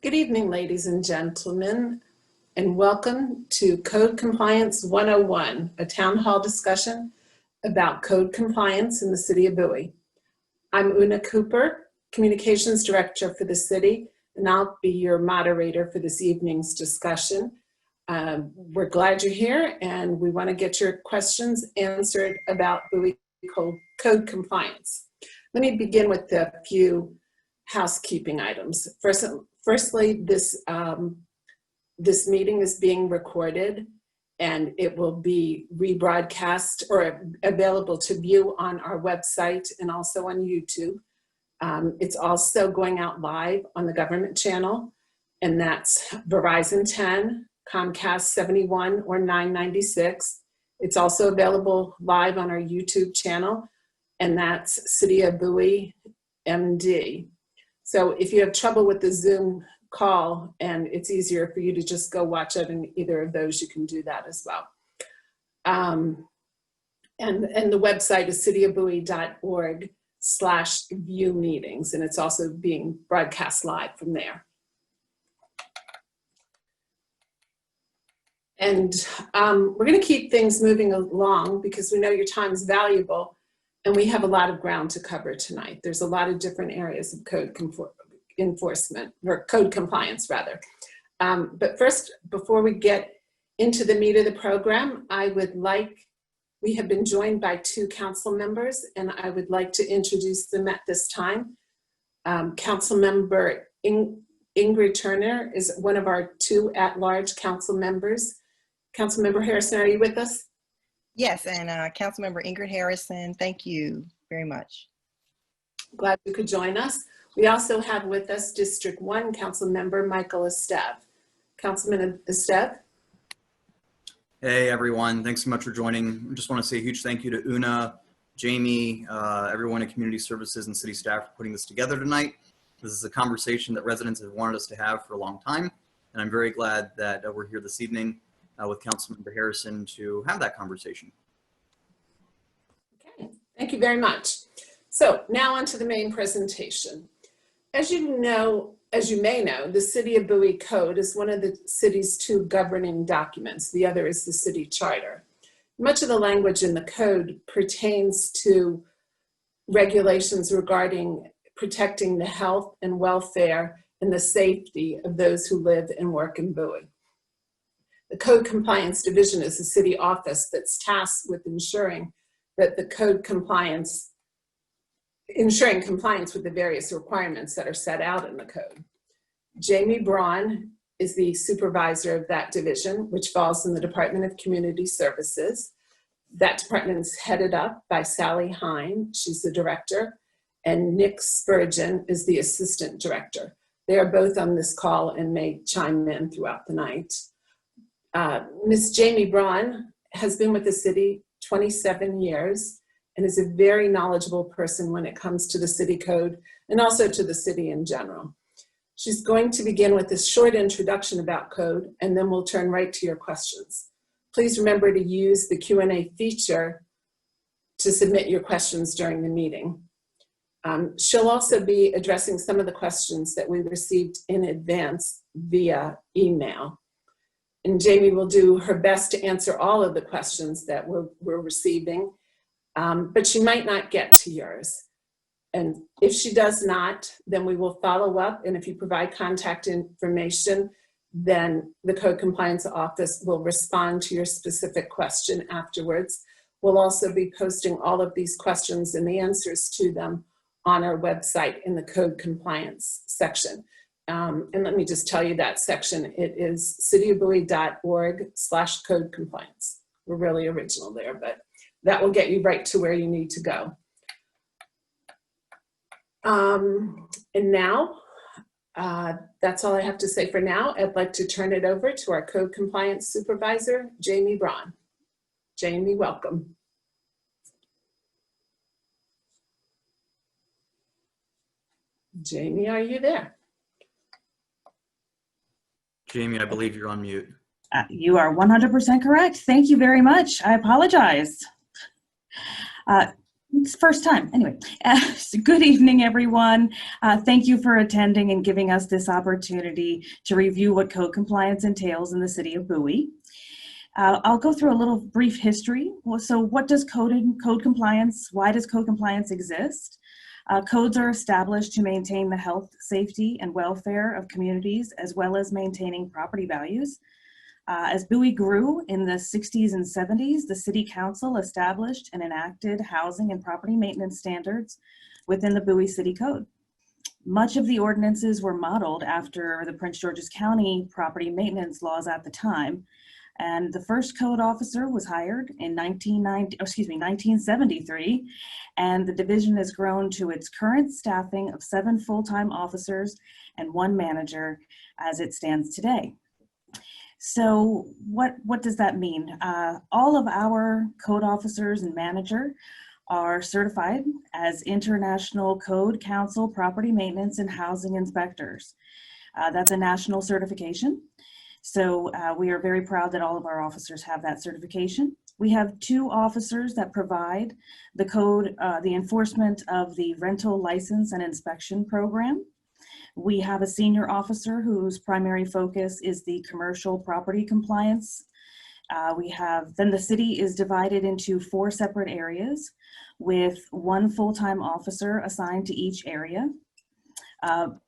Good evening, ladies and gentlemen, and welcome to Code Compliance 101, a town hall discussion about code compliance in the city of Bowie. I'm Una Cooper, Communications Director for the city, and I'll be your moderator for this evening's discussion. We're glad you're here, and we want to get your questions answered about Bowie Code compliance. Let me begin with a few housekeeping items. Firstly, this meeting is being recorded, and it will be rebroadcast or available to view on our website and also on YouTube. It's also going out live on the government channel, and that's Verizon 10, Comcast 71 or 996. It's also available live on our YouTube channel, and that's City of Bowie MD. So if you have trouble with the Zoom call and it's easier for you to just go watch it in either of those, you can do that as well. And the website is cityofbowie.org/view meetings, and it's also being broadcast live from there. And we're going to keep things moving along because we know your time is valuable. And we have a lot of ground to cover tonight. There's a lot of different areas of code enforcement, or code compliance rather. But first, before we get into the meat of the program, we have been joined by two council members, and I would like to introduce them at this time. Council member Ingrid Turner is one of our two at-large council members. Council member Harrison, are you with us? Yes, and Councilmember Ingrid Harrison, thank you very much. Glad you could join us. We also have with us District 1 Council Member Michael Esteve. Councilman Esteve. Hey everyone, thanks so much for joining. I just want to say a huge thank you to Una, Jamie, everyone at Community Services and city staff for putting this together tonight. This is a conversation that residents have wanted us to have for a long time, and I'm very glad that we're here this evening with Councilmember Harrison to have that conversation. Okay, thank you very much. So now on to the main presentation. As you may know, the City of Bowie Code is one of the city's two governing documents. The other is the city charter. Much of the language in the code pertains to regulations regarding protecting the health and welfare and the safety of those who live and work in Bowie. The Code Compliance Division is a city office that's tasked with ensuring that the code compliance with the various requirements that are set out in the code. Jamie Braun is the supervisor of that division, which falls in the Department of Community Services. That department is headed up by Sally Hine, she's the director, and Nick Spurgeon is the assistant director. They are both on this call and may chime in throughout the night. Ms. Jamie Braun has been with the city 27 years and is a very knowledgeable person when it comes to the city code and also to the city in general. She's going to begin with this short introduction about code, and then we'll turn right to your questions. Please remember to use the Q&A feature to submit your questions during the meeting. She'll also be addressing some of the questions that we received in advance via email. And Jamie will do her best to answer all of the questions that we're receiving, but she might not get to yours. And if she does not, then we will follow up. And if you provide contact information, then the Code Compliance Office will respond to your specific question afterwards. We'll also be posting all of these questions and the answers to them on our website in the Code Compliance section. And let me just tell you that section, it is cityofbowie.org/code compliance. We're really original there, but that will get you right to where you need to go. And now, that's all I have to say for now. I'd like to turn it over to our Code Compliance Supervisor, Jamie Braun. Jamie, welcome. Jamie, are you there? Jamie, I believe you're on mute. You are 100% correct. Thank you very much. I apologize. It's the first time. Anyway, so good evening, everyone. Thank you for attending and giving us this opportunity to review what code compliance entails in the city of Bowie. I'll go through a little brief history. So what does code compliance, why does code compliance exist? Codes are established to maintain the health, safety, and welfare of communities, as well as maintaining property values. As Bowie grew in the 60s and 70s, the City Council established and enacted housing and property maintenance standards within the Bowie City Code. Much of the ordinances were modeled after the Prince George's County property maintenance laws at the time, and the first code officer was hired in 1973, and the division has grown to its current staffing of 7 full-time officers and 1 manager as it stands today. So what does that mean? All of our code officers and manager are certified as International Code Council Property Maintenance and Housing Inspectors. That's a national certification. So we are very proud that all of our officers have that certification. We have 2 officers that provide the code, the enforcement of the rental license and inspection program. We have a senior officer whose primary focus is the commercial property compliance. Then the city is divided into 4 separate areas with 1 full-time officer assigned to each area. I'm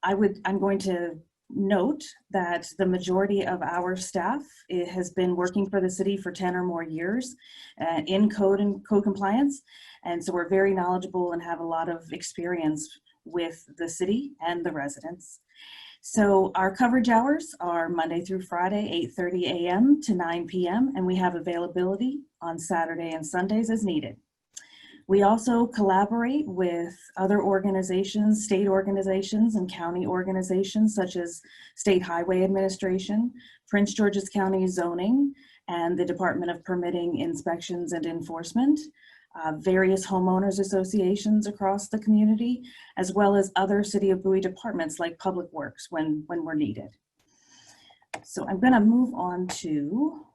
going to note that the majority of our staff has been working for the city for 10 or more years in code and code compliance. And so we're very knowledgeable and have a lot of experience with the city and the residents. So our coverage hours are Monday through Friday, 8:30 a.m. to 9 p.m. and we have availability on Saturday and Sundays as needed. We also collaborate with other organizations, state organizations and county organizations such as State Highway Administration, Prince George's County Zoning, and the Department of Permitting, Inspections, and Enforcement. Various homeowners associations across the community, as well as other City of Bowie departments like Public Works when we're needed. So I'm going to move on to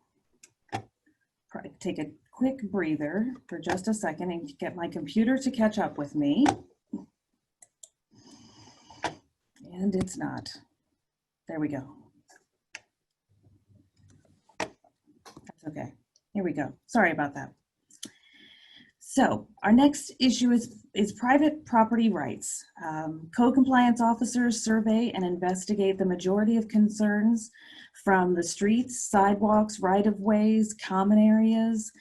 take a quick breather for just a second and get my computer to catch up with me. And it's not. There we go. That's okay. Here we go. Sorry about that. So our next issue is private property rights. Code compliance officers survey and investigate the majority of concerns from the streets, sidewalks, right-of-ways, common areas,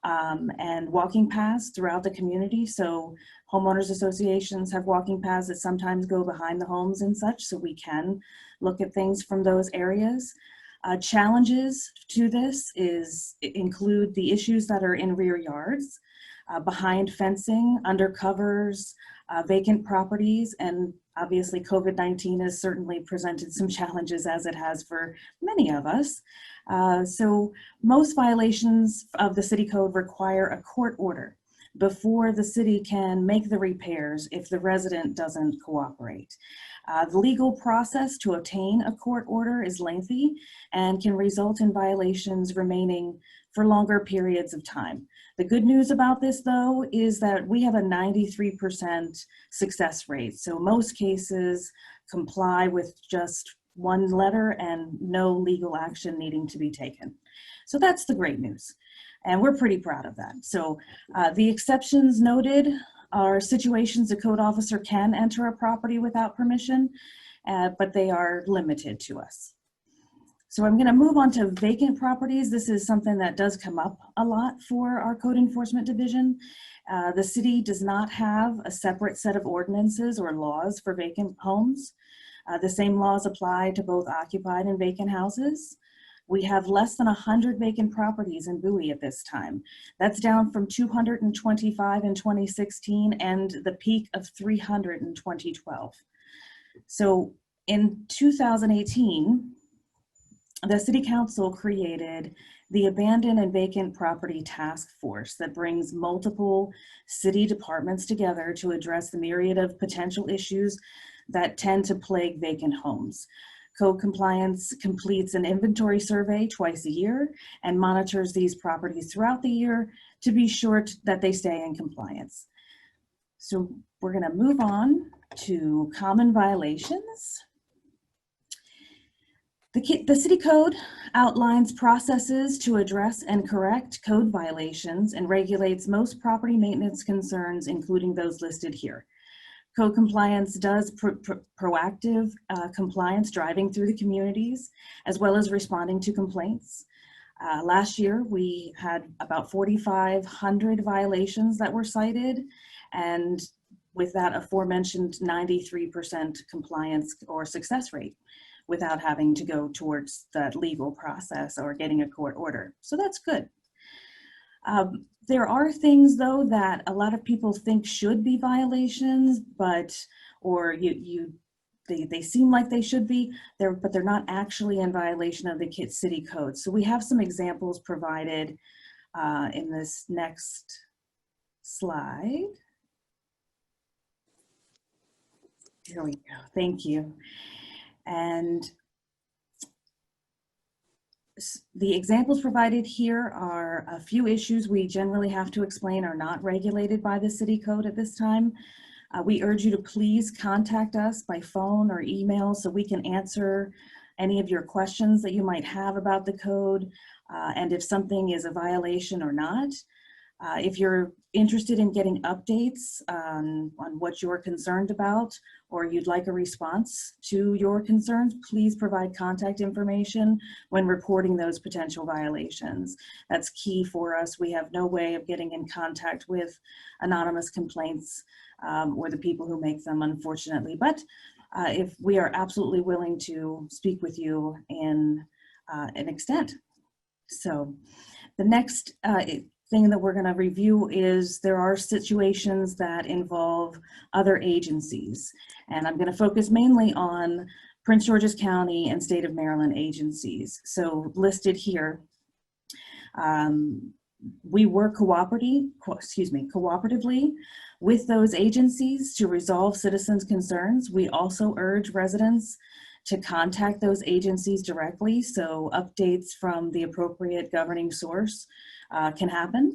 and walking paths throughout the community. So homeowners associations have walking paths that sometimes go behind the homes and such, so we can look at things from those areas. Challenges to this include the issues that are in rear yards, behind fencing, under covers, vacant properties, and obviously COVID-19 has certainly presented some challenges as it has for many of us. So most violations of the city code require a court order before the city can make the repairs if the resident doesn't cooperate. The legal process to obtain a court order is lengthy and can result in violations remaining for longer periods of time. The good news about this, though, is that we have a 93% success rate. So most cases comply with just 1 letter and no legal action needing to be taken. So that's the great news. And we're pretty proud of that. So the exceptions noted are situations a code officer can enter a property without permission, but they are limited to us. So I'm going to move on to vacant properties. This is something that does come up a lot for our code enforcement division. The city does not have a separate set of ordinances or laws for vacant homes. The same laws apply to both occupied and vacant houses. We have less than 100 vacant properties in Bowie at this time. That's down from 225 in 2016 and the peak of 300 in 2012. So in 2018, the City Council created the Abandoned and Vacant Property Task Force that brings multiple city departments together to address the myriad of potential issues that tend to plague vacant homes. Code compliance completes an inventory survey twice a year and monitors these properties throughout the year to be sure that they stay in compliance. So we're going to move on to common violations. The city code outlines processes to address and correct code violations and regulates most property maintenance concerns, including those listed here. Code compliance does proactive compliance, driving through the communities, as well as responding to complaints. Last year, we had about 4,500 violations that were cited, and with that aforementioned 93% compliance or success rate without having to go towards that legal process or getting a court order. So that's good. There are things though that a lot of people think should be violations, but they seem like they should be there, but they're not actually in violation of the city code. So we have some examples provided in this next slide. Here we go. Thank you. And the examples provided here are a few issues we generally have to explain are not regulated by the city code at this time. We urge you to please contact us by phone or email so we can answer any of your questions that you might have about the code and if something is a violation or not. If you're interested in getting updates on what you're concerned about or you'd like a response to your concerns, please provide contact information when reporting those potential violations. That's key for us. We have no way of getting in contact with anonymous complaints or the people who make them, unfortunately. But if we are absolutely willing to speak with you in an extent. So the next thing that we're going to review is there are situations that involve other agencies. And I'm going to focus mainly on Prince George's County and State of Maryland agencies. So listed here, we work cooperatively with those agencies to resolve citizens' concerns. We also urge residents to contact those agencies directly so updates from the appropriate governing source can happen.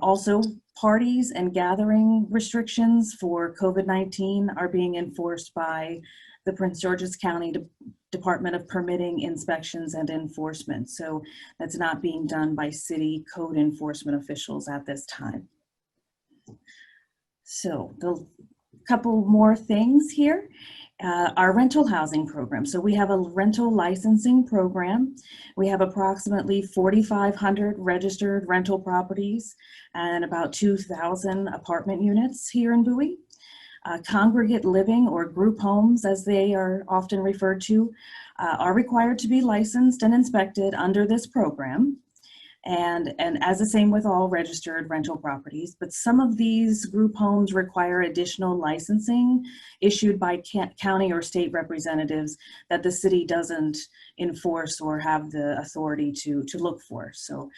Also, parties and gathering restrictions for COVID-19 are being enforced by the Prince George's County Department of Permitting, Inspections, and Enforcement. So that's not being done by city code enforcement officials at this time. So the couple more things here. Our rental housing program. So we have a rental licensing program. We have approximately 4,500 registered rental properties and about 2,000 apartment units here in Bowie. Congregate living or group homes, as they are often referred to, are required to be licensed and inspected under this program. And as the same with all registered rental properties, but some of these group homes require additional licensing issued by county or state representatives that the city doesn't enforce or have the authority to look for. So,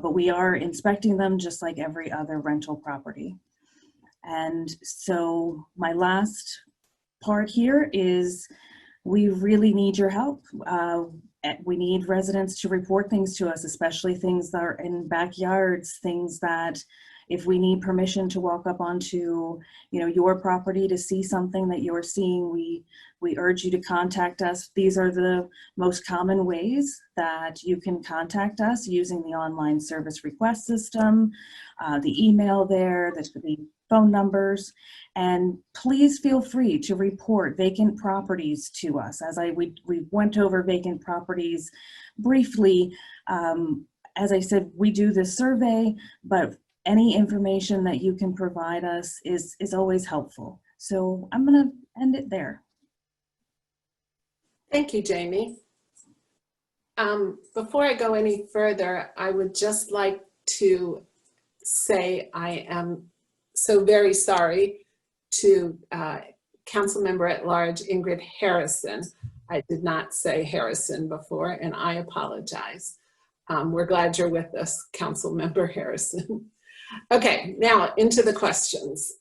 but we are inspecting them just like every other rental property. And so my last part here is we really need your help. We need residents to report things to us, especially things that are in backyards, things that if we need permission to walk up onto, your property to see something that you're seeing, we urge you to contact us. These are the most common ways that you can contact us using the online service request system, the email there, the phone numbers, and please feel free to report vacant properties to us. As we went over vacant properties briefly, as I said, we do this survey, but any information that you can provide us is always helpful. So I'm gonna end it there. Thank you, Jamie. Before I go any further, I would just like to say I am so very sorry to Council Member at Large Ingrid Harrison. I did not say Harrison before, and I apologize. We're glad you're with us, Council Member Harrison. Okay, now into the questions.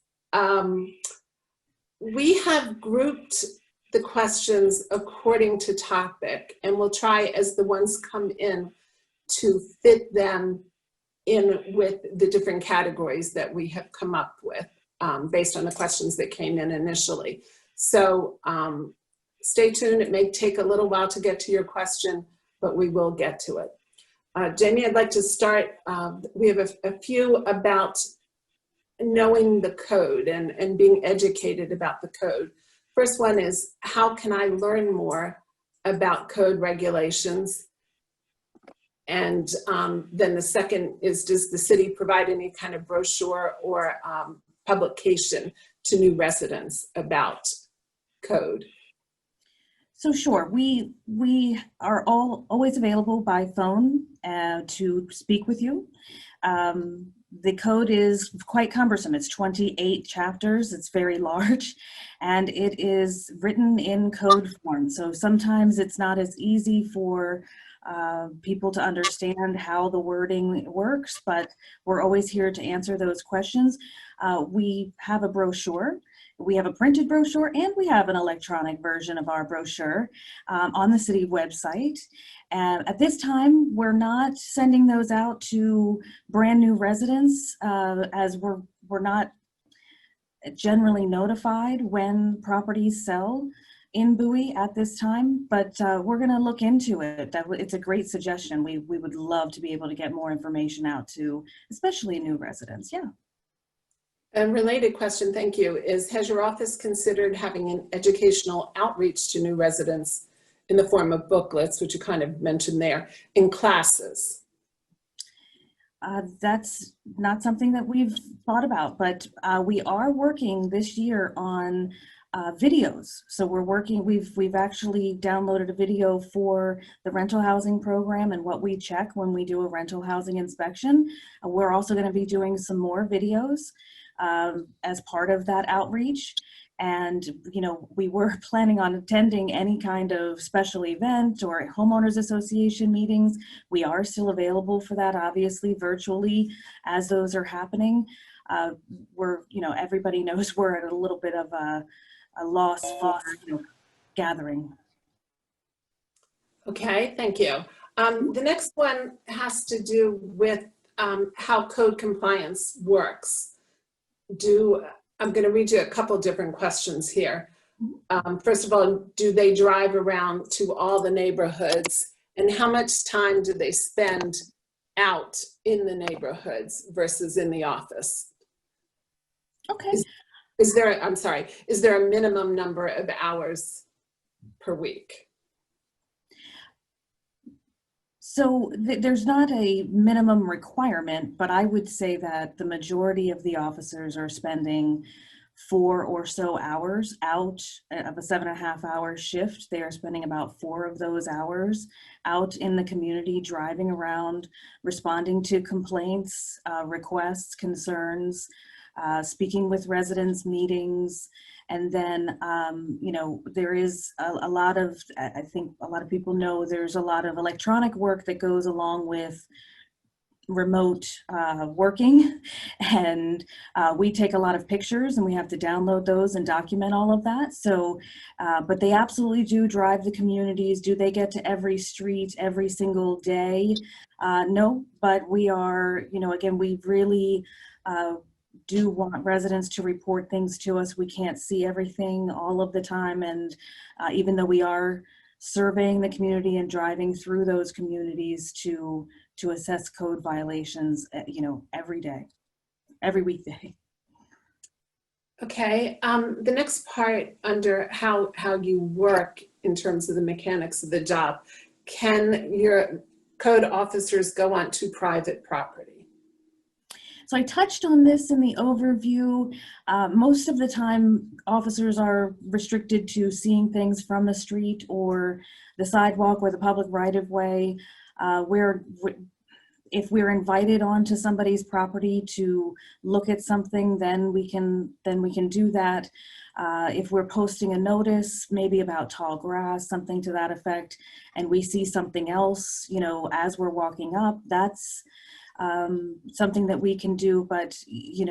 We have grouped the questions according to topic, and we'll try as the ones come in to fit them in with the different categories that we have come up with. based on the questions that came in initially. So stay tuned. It may take a little while to get to your question, but we will get to it. Jamie, I'd like to start. We have a few about knowing the code and being educated about the code. First one is, how can I learn more about code regulations? And then the second is, does the city provide any kind of brochure or publication to new residents about code? So sure, we are always available by phone to speak with you. The code is quite cumbersome. It's 28 chapters. It's very large, and it is written in code form. So sometimes it's not as easy for people to understand how the wording works, but we're always here to answer those questions. We have a brochure. We have a printed brochure, and we have an electronic version of our brochure on the city website. And at this time, we're not sending those out to brand new residents, as we're not generally notified when properties sell in Bowie at this time, but we're going to look into it. It's a great suggestion. We would love to be able to get more information out to especially new residents. Yeah. A related question, thank you, is, has your office considered having an educational outreach to new residents in the form of booklets, which you kind of mentioned there, in classes? That's not something that we've thought about, but we are working this year on videos. So we've actually downloaded a video for the rental housing program and what we check when we do a rental housing inspection. We're also going to be doing some more videos as part of that outreach. And, you know, we were planning on attending any kind of special event or homeowners association meetings. We are still available for that, obviously, virtually, as those are happening. Everybody knows we're at a little bit of a loss for gathering. Okay, thank you. The next one has to do with how code compliance works. I'm going to read you a couple different questions here. First of all, do they drive around to all the neighborhoods, and how much time do they spend out in the neighborhoods versus in the office? Okay. Is there a minimum number of hours per week? So there's not a minimum requirement, but I would say that the majority of the officers are spending 4 or so hours out of a 7.5-hour shift. They are spending about 4 of those hours out in the community, driving around, responding to complaints, requests, concerns, speaking with residents, meetings. And then, there is a lot of, I think a lot of people know there's a lot of electronic work that goes along with remote working. And we take a lot of pictures and we have to download those and document all of that. So, but they absolutely do drive the communities. Do they get to every street every single day? No, but we are, again, we really, do want residents to report things to us. We can't see everything all of the time. And even though we are surveying the community and driving through those communities to assess code violations, every day, every weekday. Okay, the next part under how you work in terms of the mechanics of the job, can your code officers go onto private property? So I touched on this in the overview. Most of the time, officers are restricted to seeing things from the street or the sidewalk or the public right-of-way. If we're invited onto somebody's property to look at something, then we can do that. If we're posting a notice, maybe about tall grass, something to that effect, and we see something else, as we're walking up, that's something that we can do. But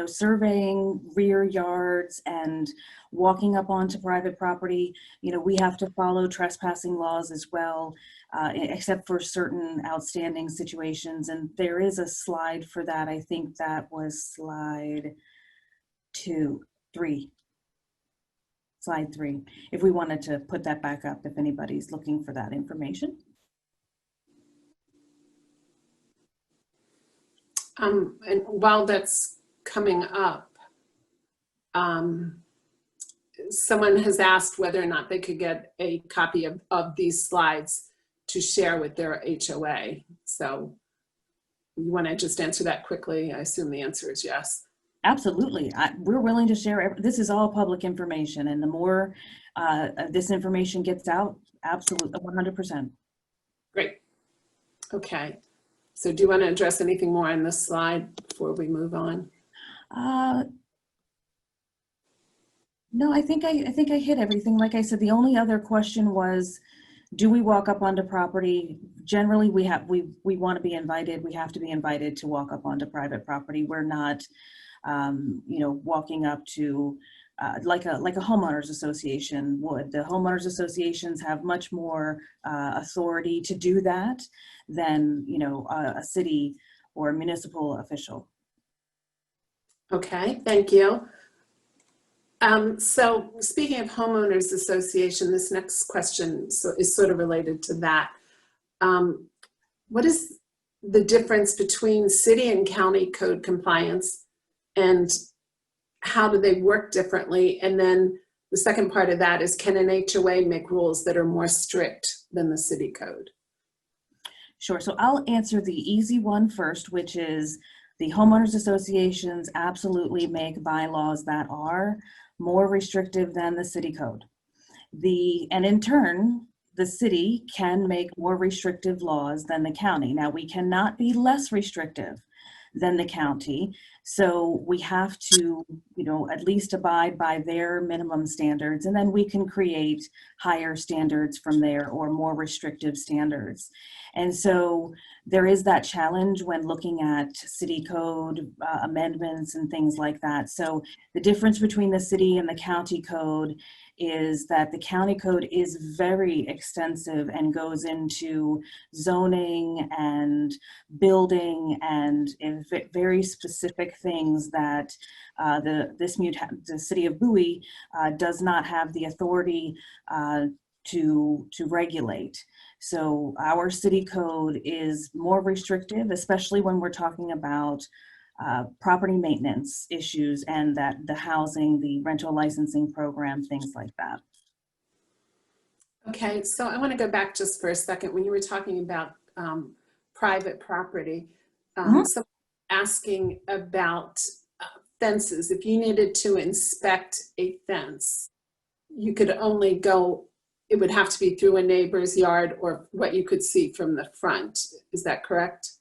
surveying rear yards and walking up onto private property, we have to follow trespassing laws as well, except for certain outstanding situations. And there is a slide for that. I think that was slide 2, 3. Slide 3. If we wanted to put that back up, if anybody's looking for that information. And while that's coming up, someone has asked whether or not they could get a copy of these slides to share with their HOA. So you want to just answer that quickly? I assume the answer is yes. Absolutely. We're willing to share. This is all public information, and the more this information gets out, absolutely, 100%. Great. Okay. So do you want to address anything more on this slide before we move on? No, I think I hit everything. Like I said, the only other question was, do we walk up onto property? Generally, we want to be invited. We have to be invited to walk up onto private property. We're not, walking up to like a homeowners association would. The homeowners associations have much more authority to do that than a city or a municipal official. Okay, thank you. So speaking of homeowners association, this next question is sort of related to that. What is the difference between city and county code compliance, and how do they work differently? And then the second part of that is, can an HOA make rules that are more strict than the city code? Sure, so I'll answer the easy one first, which is the homeowners associations absolutely make bylaws that are more restrictive than the city code. And in turn, the city can make more restrictive laws than the county. Now, we cannot be less restrictive than the county, so we have to, at least abide by their minimum standards, and then we can create higher standards from there, or more restrictive standards. And so there is that challenge when looking at city code amendments and things like that. So the difference between the city and the county code is that the county code is very extensive and goes into zoning and building and very specific things that the city of Bowie does not have the authority to regulate. So our city code is more restrictive, especially when we're talking about property maintenance issues and that the housing, the rental licensing program, things like that. Okay, so I want to go back just for a second. When you were talking about private property, someone asking about fences. If you needed to inspect a fence, you could only go, it would have to be through a neighbor's yard or what you could see from the front. Is that correct?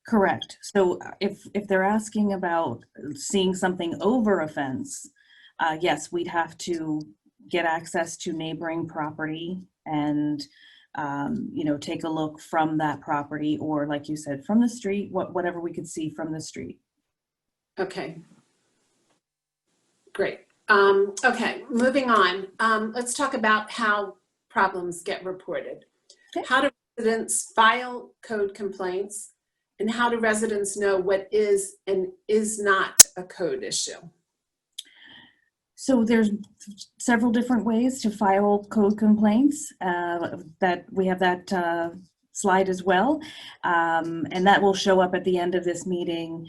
Correct. So if they're asking about seeing something over a fence, yes, we'd have to get access to neighboring property and take a look from that property, or like you said, from the street, whatever we could see from the street. Okay, great. Okay, moving on. Let's talk about how problems get reported. Okay. How do residents file code complaints, and how do residents know what is and is not a code issue? So there's several different ways to file code complaints. That we have that slide as well, and that will show up at the end of this meeting.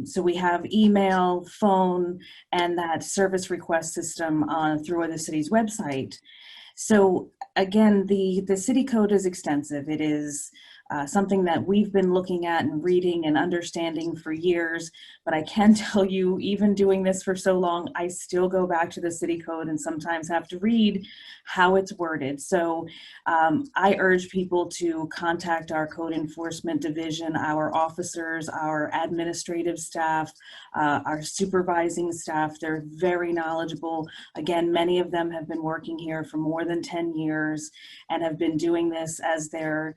So we have email, phone, and that service request system through the city's website. So again, the city code is extensive. It is something that we've been looking at and reading and understanding for years, but I can tell you, even doing this for so long, I still go back to the city code and sometimes have to read how it's worded. So I urge people to contact our code enforcement division, our officers, our administrative staff, our supervising staff. They're very knowledgeable. Again, many of them have been working here for more than 10 years and have been doing this as their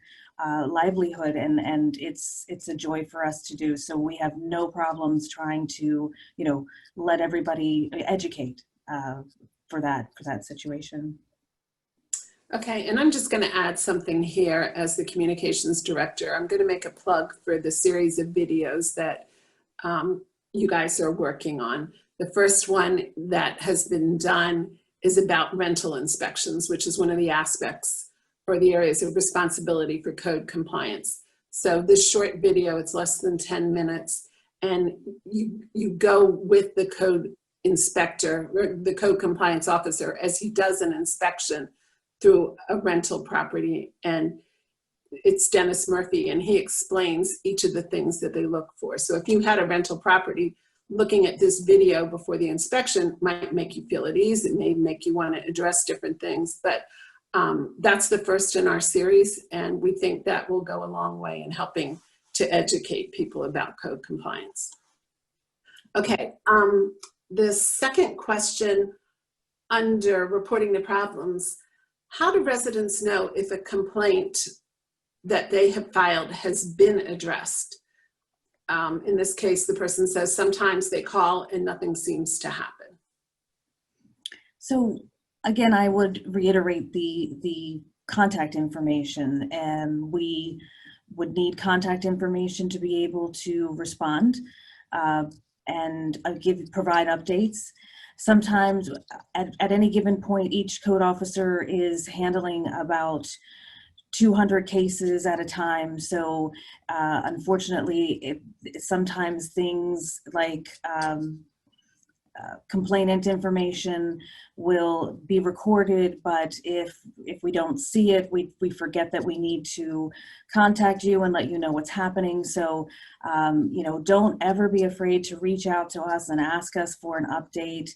livelihood, and it's a joy for us to do. So we have no problems trying to let everybody educate for that situation. Okay, and I'm just going to add something here as the communications director. I'm going to make a plug for the series of videos that you guys are working on. The first one that has been done is about rental inspections, which is one of the aspects or the areas of responsibility for code compliance. So this short video, it's less than 10 minutes, and you go with the code inspector, or the code compliance officer, as he does an inspection through a rental property. And it's Dennis Murphy, and he explains each of the things that they look for. So if you had a rental property, looking at this video before the inspection might make you feel at ease. It may make you want to address different things, but that's the first in our series, and we think that will go a long way in helping to educate people about code compliance. Okay, the second question under reporting the problems, how do residents know if a complaint that they have filed has been addressed? In this case, the person says sometimes they call and nothing seems to happen. So again, I would reiterate the contact information, and we would need contact information to be able to respond and provide updates. Sometimes at any given point, each code officer is handling about 200 cases at a time. So unfortunately, sometimes things like complainant information will be recorded, but if we don't see it, we forget that we need to contact you and let you know what's happening. So don't ever be afraid to reach out to us and ask us for an update.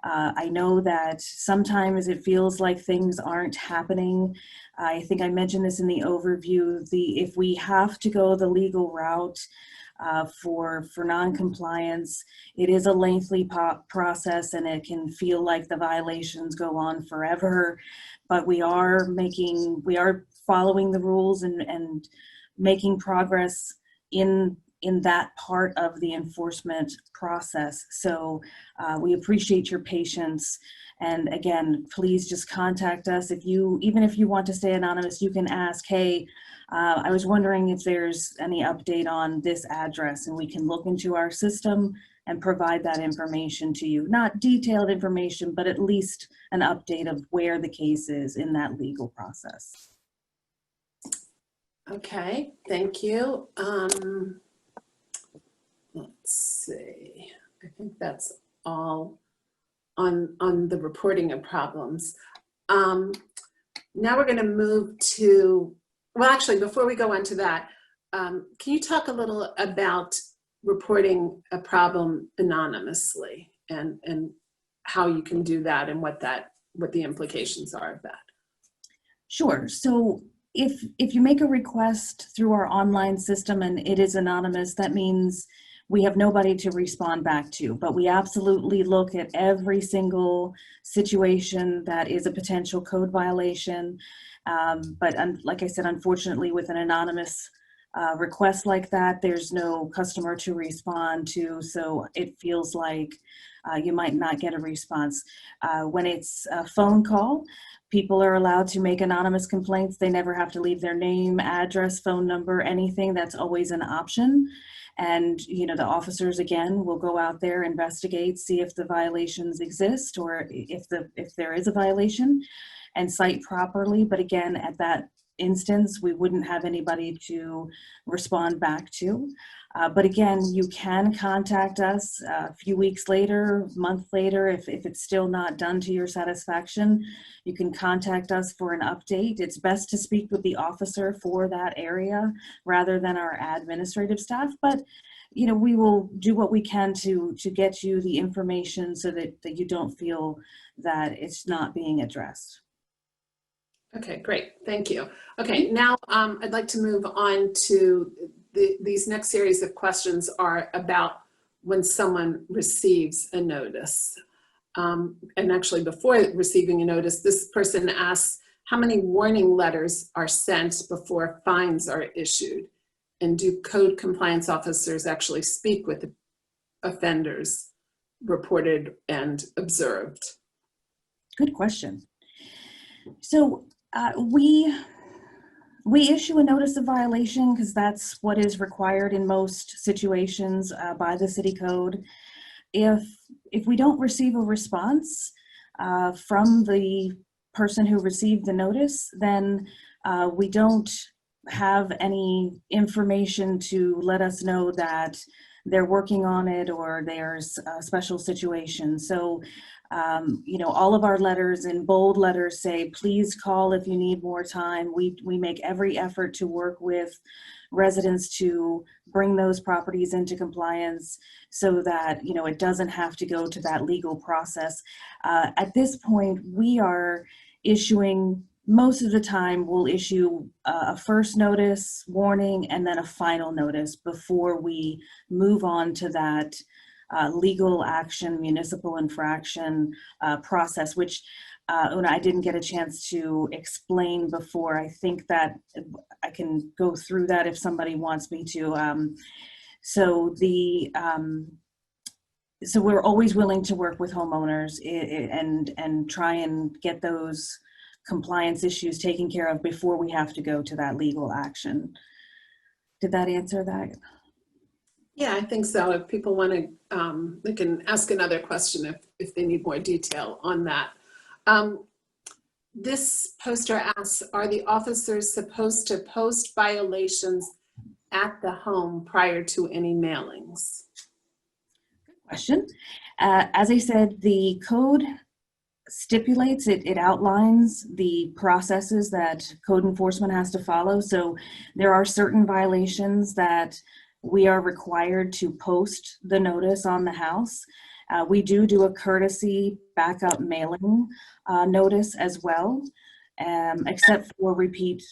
I know that sometimes it feels like things aren't happening. I think I mentioned this in the overview. If we have to go the legal route for non-compliance, it is a lengthy process, and it can feel like the violations go on forever. But we are following the rules and making progress in that part of the enforcement process. So we appreciate your patience. And again, please just contact us. Even if you want to stay anonymous, you can ask, hey, I was wondering if there's any update on this address, and we can look into our system and provide that information to you. Not detailed information, but at least an update of where the case is in that legal process. Okay, thank you. Let's see, I think that's all on the reporting of problems. Now we're going to move to, well, actually, before we go on to that, can you talk a little about reporting a problem anonymously and how you can do that and what the implications are of that? Sure. So if you make a request through our online system and it is anonymous, that means we have nobody to respond back to, but we absolutely look at every single situation that is a potential code violation. But like I said, unfortunately, with an anonymous request like that, there's no customer to respond to, so it feels like you might not get a response. When it's a phone call, people are allowed to make anonymous complaints. They never have to leave their name, address, phone number, anything. That's always an option. And the officers, again, will go out there, investigate, see if the violations exist or if there is a violation, and cite properly. But again, at that instance, we wouldn't have anybody to respond back to. But again, you can contact us a few weeks later, month later, if it's still not done to your satisfaction. You can contact us for an update. It's best to speak with the officer for that area rather than our administrative staff. But we will do what we can to get you the information so that you don't feel that it's not being addressed. Okay, great. Thank you. Okay, now I'd like to move on to these next series of questions are about when someone receives a notice. And actually, before receiving a notice, this person asks how many warning letters are sent before fines are issued? And do code compliance officers actually speak with the offenders reported and observed? Good question. So we We issue a notice of violation because that's what is required in most situations by the city code. If we don't receive a response from the person who received the notice, then we don't have any information to let us know that they're working on it or there's a special situation. So, you know, all of our letters in bold letters say, please call if you need more time. We make every effort to work with residents to bring those properties into compliance so that, you know, it doesn't have to go to that legal process. At this point, we are issuing, most of the time we'll issue a first notice, warning, and then a final notice before we move on to that legal action, municipal infraction process, which Una, I didn't get a chance to explain before. I think that I can go through that if somebody wants me to. So we're always willing to work with homeowners and try and get those compliance issues taken care of before we have to go to that legal action. Did that answer that? Yeah, I think so. If people want to, they can ask another question if they need more detail on that. This poster asks, are the officers supposed to post violations at the home prior to any mailings? Good question. As I said, the code stipulates, it outlines the processes that code enforcement has to follow. So there are certain violations that we are required to post the notice on the house. We do a courtesy backup mailing notice as well, except for repeat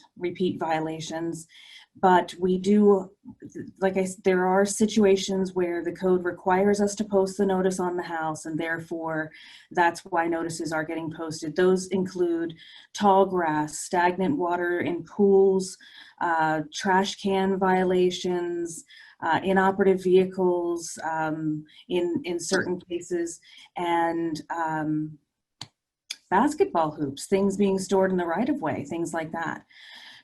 violations. But we do, like I said, there are situations where the code requires us to post the notice on the house, and therefore that's why notices are getting posted. Those include tall grass, stagnant water in pools, trash can violations, inoperative vehicles in certain cases, and basketball hoops, things being stored in the right of way, things like that.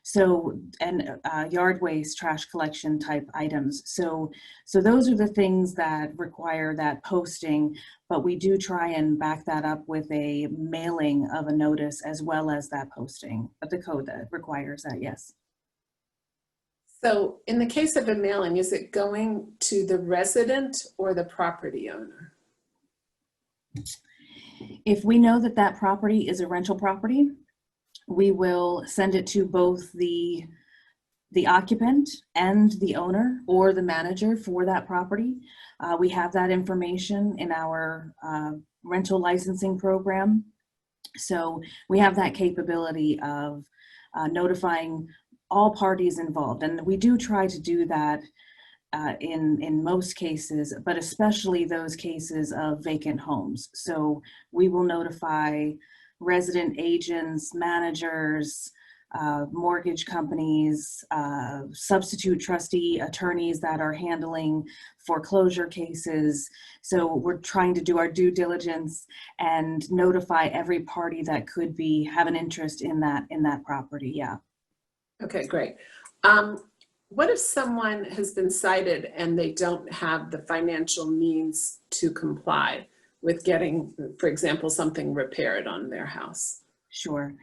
So, and yard waste, trash collection type items. So those are the things that require that posting, but we do try and back that up with a mailing of a notice as well as that posting, but the code that requires that, yes. So in the case of a mailing, is it going to the resident or the property owner? If we know that that property is a rental property, we will send it to both the occupant and the owner or the manager for that property. We have that information in our rental licensing program. So we have that capability of notifying all parties involved. And we do try to do that in most cases, but especially those cases of vacant homes. So we will notify resident agents, managers, mortgage companies, substitute trustee attorneys that are handling foreclosure cases. So we're trying to do our due diligence and notify every party that could have an interest in that property. Yeah. Okay, great. What if someone has been cited and they don't have the financial means to comply with getting, for example, something repaired on their house? Sure.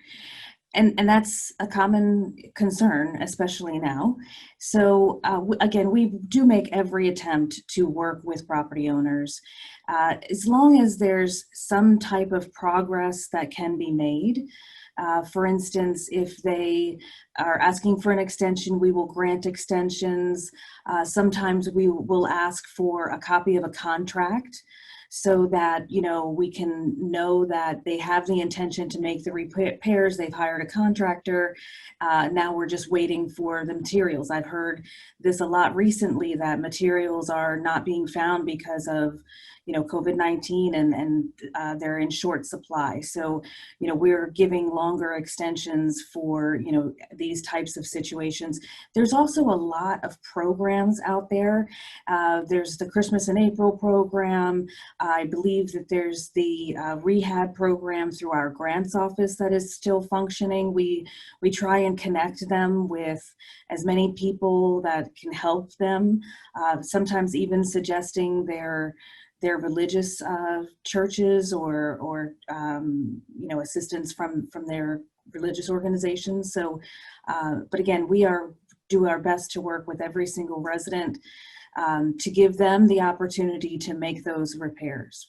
And that's a common concern, especially now. So again, we do make every attempt to work with property owners. As long as there's some type of progress that can be made. For instance, if they are asking for an extension, we will grant extensions. Sometimes we will ask for a copy of a contract so that, you know, we can know that they have the intention to make the repairs. They've hired a contractor. Now we're just waiting for the materials. I've heard this a lot recently, that materials are not being found because of, COVID-19 and they're in short supply. So, we're giving longer extensions for, these types of situations. There's also a lot of programs out there. There's the Christmas in April program. I believe that there's the rehab program through our grants office that is still functioning. We try and connect them with as many people that can help them, sometimes even suggesting their religious churches or assistance from their religious organizations. So, but again, we do our best to work with every single resident to give them the opportunity to make those repairs.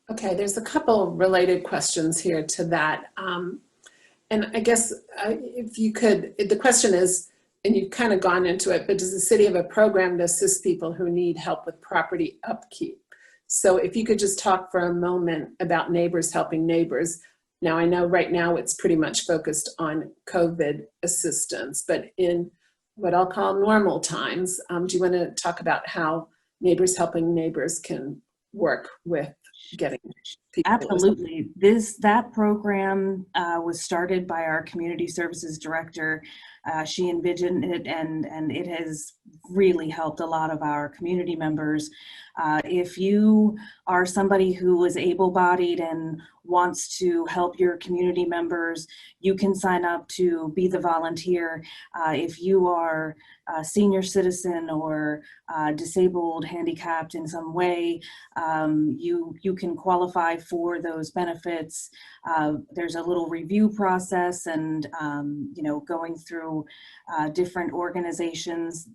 Okay, there's a couple related questions here to that. And I guess if you could, the question is, and you've kind of gone into it, but does the city have a program to assist people who need help with property upkeep? So if you could just talk for a moment about neighbors helping neighbors. Now, I know right now it's pretty much focused on COVID assistance, but in what I'll call normal times, do you want to talk about how neighbors helping neighbors can work with getting people? Absolutely. That program was started by our community services director. She envisioned it, and it has really helped a lot of our community members. If you are somebody who is able-bodied and wants to help your community members, you can sign up to be the volunteer. If you are a senior citizen or disabled, handicapped in some way, you can qualify for those benefits. There's a little review process, and going through different organizations.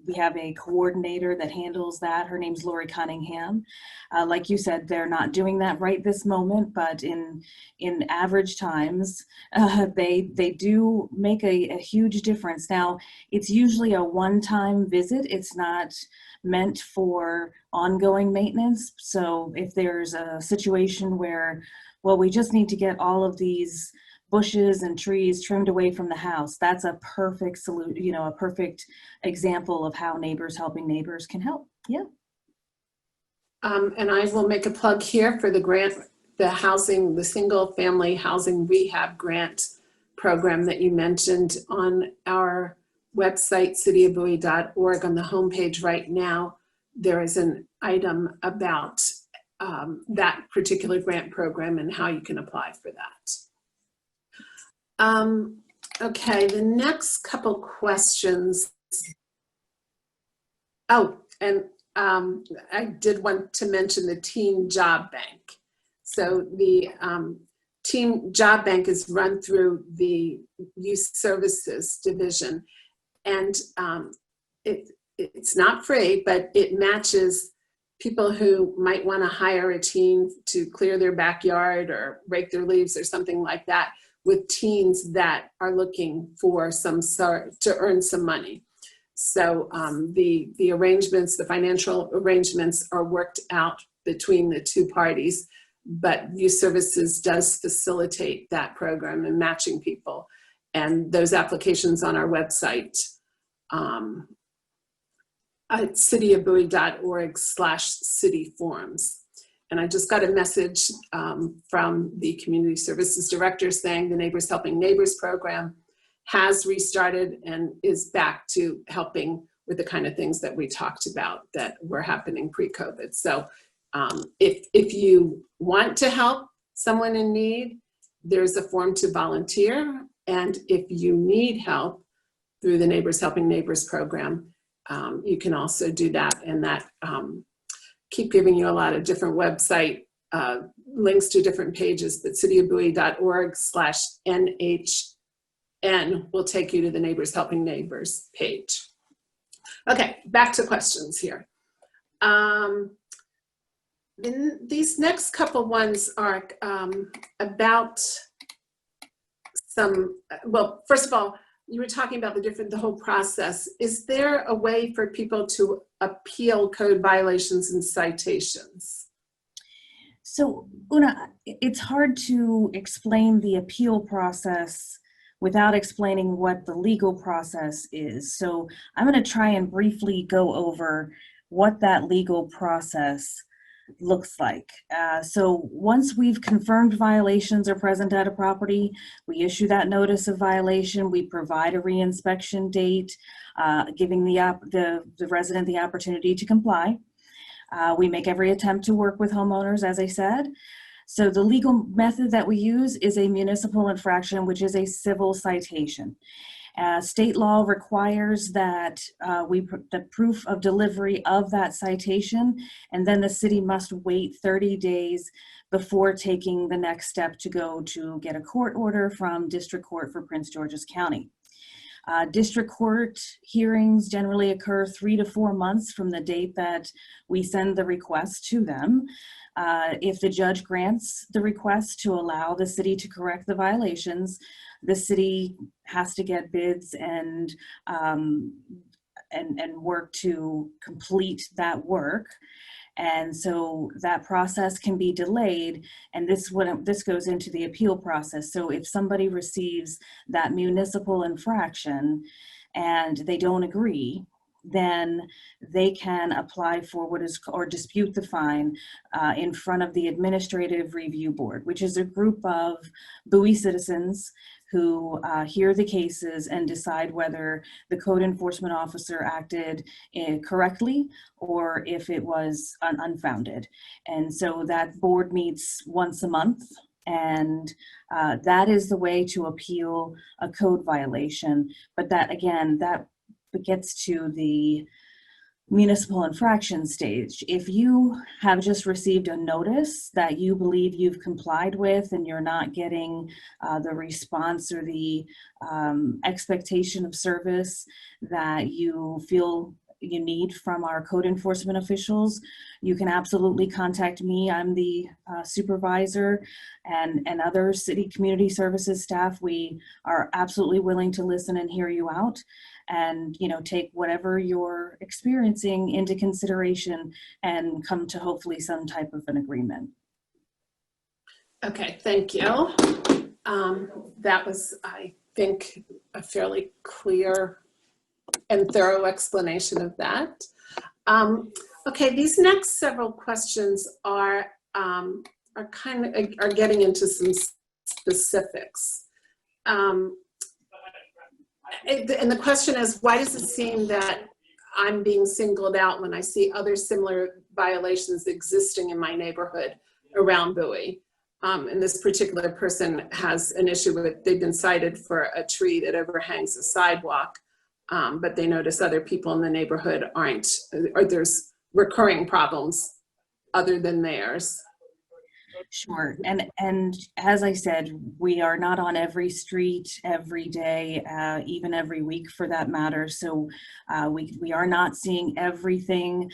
We have a coordinator that handles that. Her name's Lori Cunningham. Like you said, they're not doing that right this moment, but in average times, they do make a huge difference. Now, it's usually a one-time visit. It's not meant for ongoing maintenance. So if there's a situation where, well, we just need to get all of these bushes and trees trimmed away from the house, that's a perfect solution, a perfect example of how neighbors helping neighbors can help. Yeah. And I will make a plug here for the grant, the single family housing rehab grant program that you mentioned on our website, cityofbowie.org. On the homepage right now, there is an item about that particular grant program and how you can apply for that. Okay, the next couple questions. Oh, and I did want to mention the Teen Job Bank. So the Teen Job Bank is run through the Youth Services Division, and it's not free, but it matches people who might want to hire a teen to clear their backyard or rake their leaves or something like that, with teens that are looking for to earn some money. So the arrangements, the financial arrangements are worked out between the two parties, but Youth Services does facilitate that program and matching people. And those applications on our website at cityofbowie.org/cityforms. And I just got a message from the Community Services Director saying the Neighbors Helping Neighbors program has restarted and is back to helping with the kind of things that we talked about that were happening pre-COVID. So if you want to help someone in need, there's a form to volunteer. And if you need help through the Neighbors Helping Neighbors program, you can also do that. And that keep giving you a lot of different website links to different pages, but cityofbowie.org/NHN will take you to the Neighbors Helping Neighbors page. Okay, back to questions here. These next couple ones are about well, first of all, you were talking about the whole process. Is there a way for people to appeal code violations and citations? So, Una, it's hard to explain the appeal process without explaining what the legal process is. So I'm going to try and briefly go over what that legal process looks like. So once we've confirmed violations are present at a property, we issue that notice of violation, we provide a reinspection date, giving the resident the opportunity to comply. We make every attempt to work with homeowners, as I said. So the legal method that we use is a municipal infraction, which is a civil citation. State law requires that the proof of delivery of that citation, and then the city must wait 30 days before taking the next step to go to get a court order from District Court for Prince George's County. District Court hearings generally occur 3 to 4 months from the date that we send the request to them. If the judge grants the request to allow the city to correct the violations, the city has to get bids and work to complete that work. And so that process can be delayed, and this goes into the appeal process. So if somebody receives that municipal infraction and they don't agree, then they can apply for or dispute the fine in front of the Administrative Review Board, which is a group of Bowie citizens who hear the cases and decide whether the code enforcement officer acted correctly or if it was unfounded. And so that board meets once a month, and that is the way to appeal a code violation. But that, again, that gets to the municipal infraction stage. If you have just received a notice that you believe you've complied with and you're not getting the response or the expectation of service that you feel you need from our code enforcement officials, you can absolutely contact me. I'm the supervisor, and other city community services staff. We are absolutely willing to listen and hear you out, and take whatever you're experiencing into consideration and come to hopefully some type of an agreement. Okay, thank you. That was, I think, a fairly clear and thorough explanation of that. Okay, these next several questions are getting into some specifics. And the question is, why does it seem that I'm being singled out when I see other similar violations existing in my neighborhood around Bowie? And this particular person has an issue with, they've been cited for a tree that overhangs a sidewalk, but they notice other people in the neighborhood aren't, or there's recurring problems other than theirs. Sure, and as I said, we are not on every street every day, even every week for that matter. So we are not seeing everything.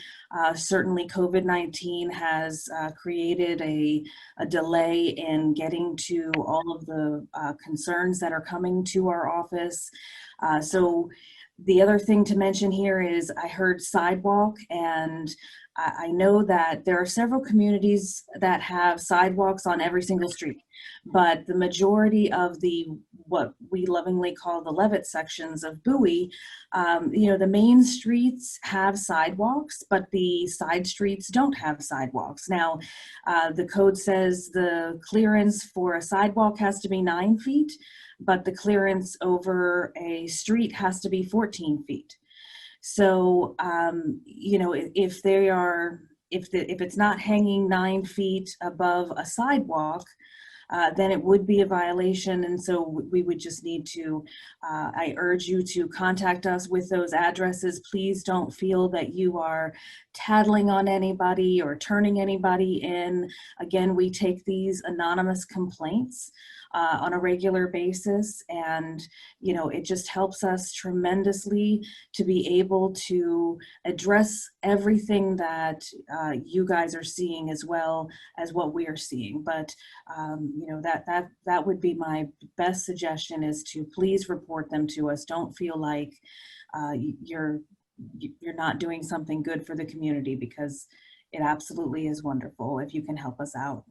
Certainly COVID-19 has created a delay in getting to all of the concerns that are coming to our office. So the other thing to mention here is I heard sidewalk, and I know that there are several communities that have sidewalks on every single street, but the majority of what we lovingly call the Levitt sections of Bowie, the main streets have sidewalks, but the side streets don't have sidewalks. Now, the code says the clearance for a sidewalk has to be 9 feet, but the clearance over a street has to be 14 feet. So, if it's not hanging 9 feet above a sidewalk, then it would be a violation. And so we would just need to, I urge you to contact us with those addresses. Please don't feel that you are tattling on anybody or turning anybody in. Again, we take these anonymous complaints on a regular basis, and it just helps us tremendously to be able to address everything that you guys are seeing as well as what we are seeing. But that would be my best suggestion, is to please report them to us. Don't feel like you're not doing something good for the community, because it absolutely is wonderful if you can help us out.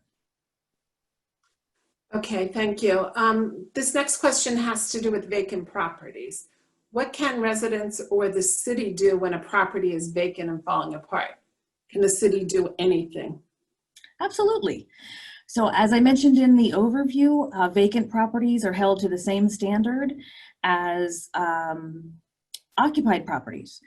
Okay, thank you. This next question has to do with vacant properties. what can residents or the city do when a property is vacant and falling apart? Can the city do anything? Absolutely. So as I mentioned in the overview, vacant properties are held to the same standard as occupied properties.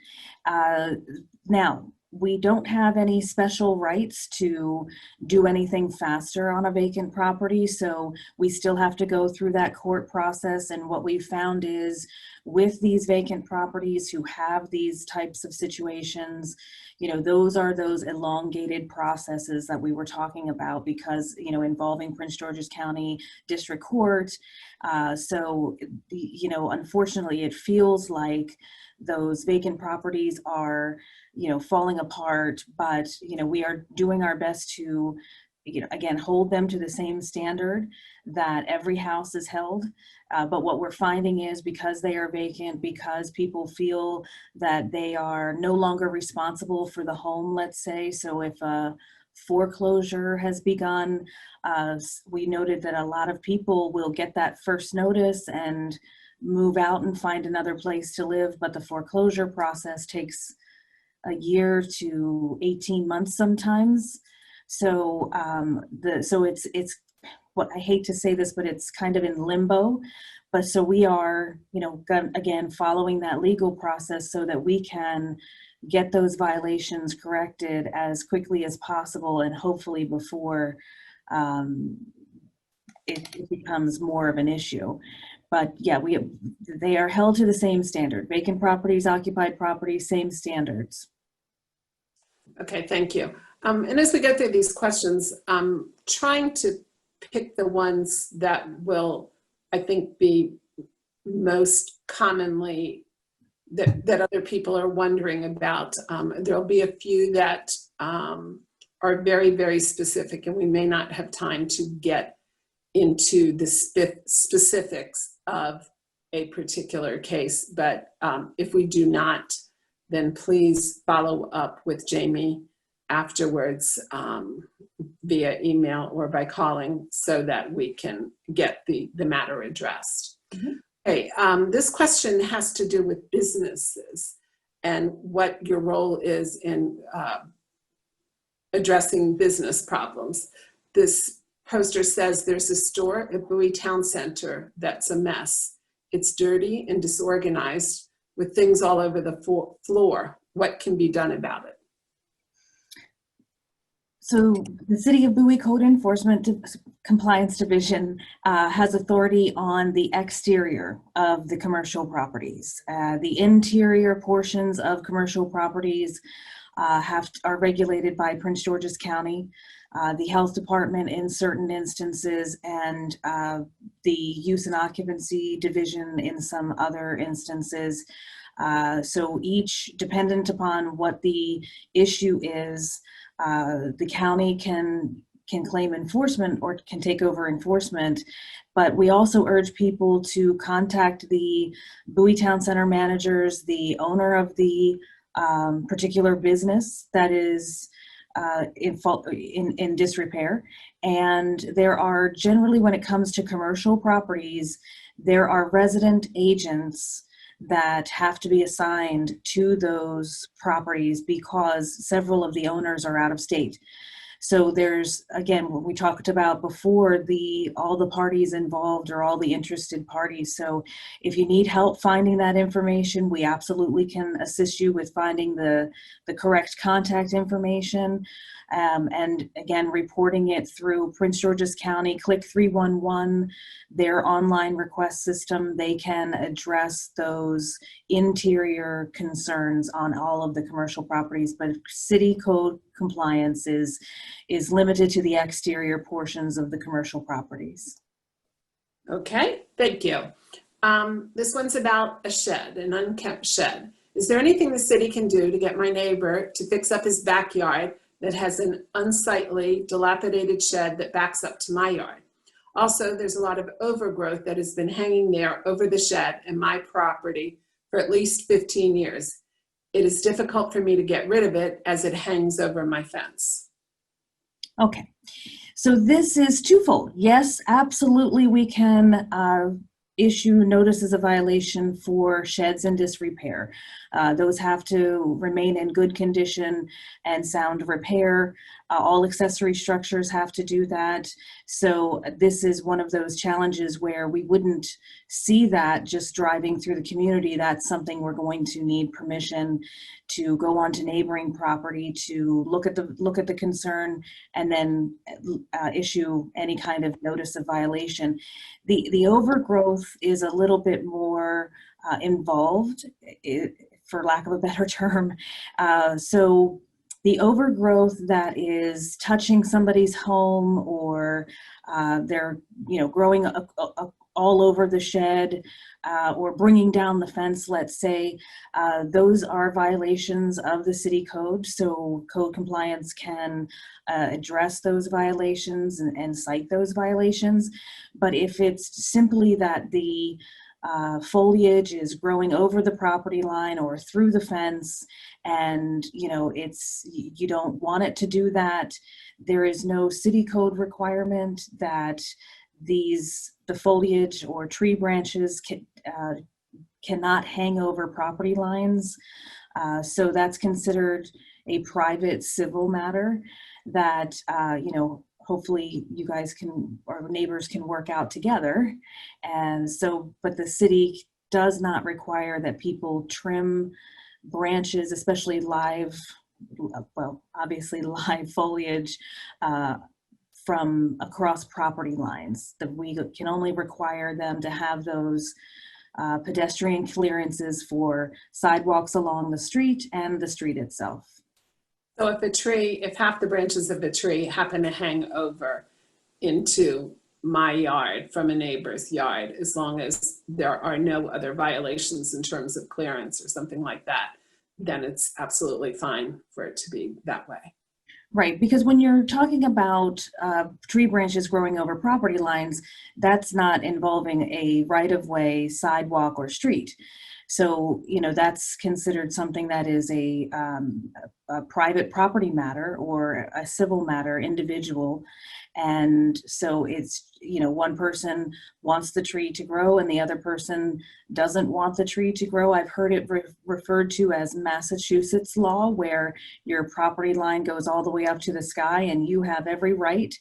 Now, we don't have any special rights to do anything faster on a vacant property, so we still have to go through that court process. And what we've found is with these vacant properties who have these types of situations, you know, those are those elongated processes that we were talking about because, you know, involving Prince George's County District Court. So, you know, unfortunately, it feels like those vacant properties are, you know, falling apart, but, you know, we are doing our best to, you know, again, hold them to the same standard that every house is held. But what we're finding is because they are vacant, because people feel that they are no longer responsible for the home, let's say. So if a foreclosure has begun, we noted that a lot of people will get that first notice and move out and find another place to live, but the foreclosure process takes a year to 18 months sometimes. So so it's what, I hate to say this, but it's kind of in limbo. But so we are, you know, again, following that legal process so that we can get those violations corrected as quickly as possible and hopefully before it becomes more of an issue. But yeah, they are held to the same standard. Vacant properties, occupied properties, same standards. Okay, thank you. And as we go through these questions, I'm trying to pick the ones that will, I think, be most commonly that other people are wondering about. There'll be a few that are very, very specific, and we may not have time to get into the specifics of a particular case. But if we do not, then please follow up with Jamie afterwards via email or by calling so that we can get the matter addressed. Mm-hmm. Okay, this question has to do with businesses and what your role is in addressing business problems. This poster says there's a store at Bowie Town Center that's a mess. It's dirty and disorganized with things all over the floor. What can be done about it? So the City of Bowie Code Enforcement Compliance Division has authority on the exterior of the commercial properties. The interior portions of commercial properties are regulated by Prince George's County, the Health Department in certain instances, and the Use and Occupancy Division in some other instances. So each, dependent upon what the issue is, the county can claim enforcement or can take over enforcement, but we also urge people to contact the Bowie Town Center managers, the owner of the particular business that is in disrepair. And there are generally, when it comes to commercial properties, there are resident agents that have to be assigned to those properties because several of the owners are out of state. So there's, again, what we talked about before, all the parties involved or all the interested parties. So if you need help finding that information, we absolutely can assist you with finding the correct contact information. And again, reporting it through Prince George's County, click 311, their online request system. They can address those interior concerns on all of the commercial properties, but city code compliance is limited to the exterior portions of the commercial properties. Okay, thank you. This one's about a shed, an unkept shed. Is there anything the city can do to get my neighbor to fix up his backyard that has an unsightly, dilapidated shed that backs up to my yard? Also, there's a lot of overgrowth that has been hanging there over the shed and my property for at least 15 years. It is difficult for me to get rid of it as it hangs over my fence. Okay, so this is twofold. Yes, absolutely, we can issue notices of violation for sheds in disrepair. Those have to remain in good condition and sound repair. All accessory structures have to do that. So this is one of those challenges where we wouldn't see that just driving through the community. That's something we're going to need permission to go onto neighboring property to look at the concern and then issue any kind of notice of violation. The overgrowth is a little bit more involved, for lack of a better term. So the overgrowth that is touching somebody's home, or they're growing all over the shed, or bringing down the fence, let's say, those are violations of the city code. So code compliance can address those violations and cite those violations. But if it's simply that the foliage is growing over the property line or through the fence, and you don't want it to do that, there is no city code requirement that the foliage or tree branches cannot hang over property lines. So that's considered a private civil matter that hopefully you guys or neighbors can work out together. And so, but the city does not require that people trim branches, especially obviously live foliage, from across property lines. That we can only require them to have those pedestrian clearances for sidewalks along the street and the street itself. So if half the branches of a tree happen to hang over into my yard from a neighbor's yard, as long as there are no other violations in terms of clearance or something like that, then it's absolutely fine for it to be that way. Right, because when you're talking about tree branches growing over property lines, that's not involving a right-of-way, sidewalk, or street. So, that's considered something that is a private property matter or a civil matter, individual. And so it's, one person wants the tree to grow and the other person doesn't want the tree to grow. I've heard it referred to as Massachusetts law, where your property line goes all the way up to the sky and you have every right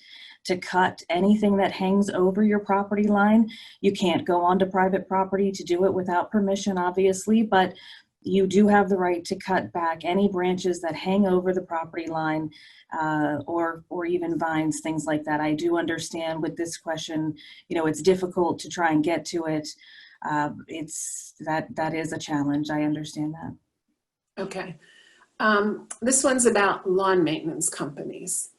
to cut anything that hangs over your property line. You can't go onto private property to do it without permission, obviously, but you do have the right to cut back any branches that hang over the property line, or even vines, things like that. I do understand with this question, it's difficult to try and get to it. That is a challenge. I understand that. Okay. This one's about lawn maintenance companies.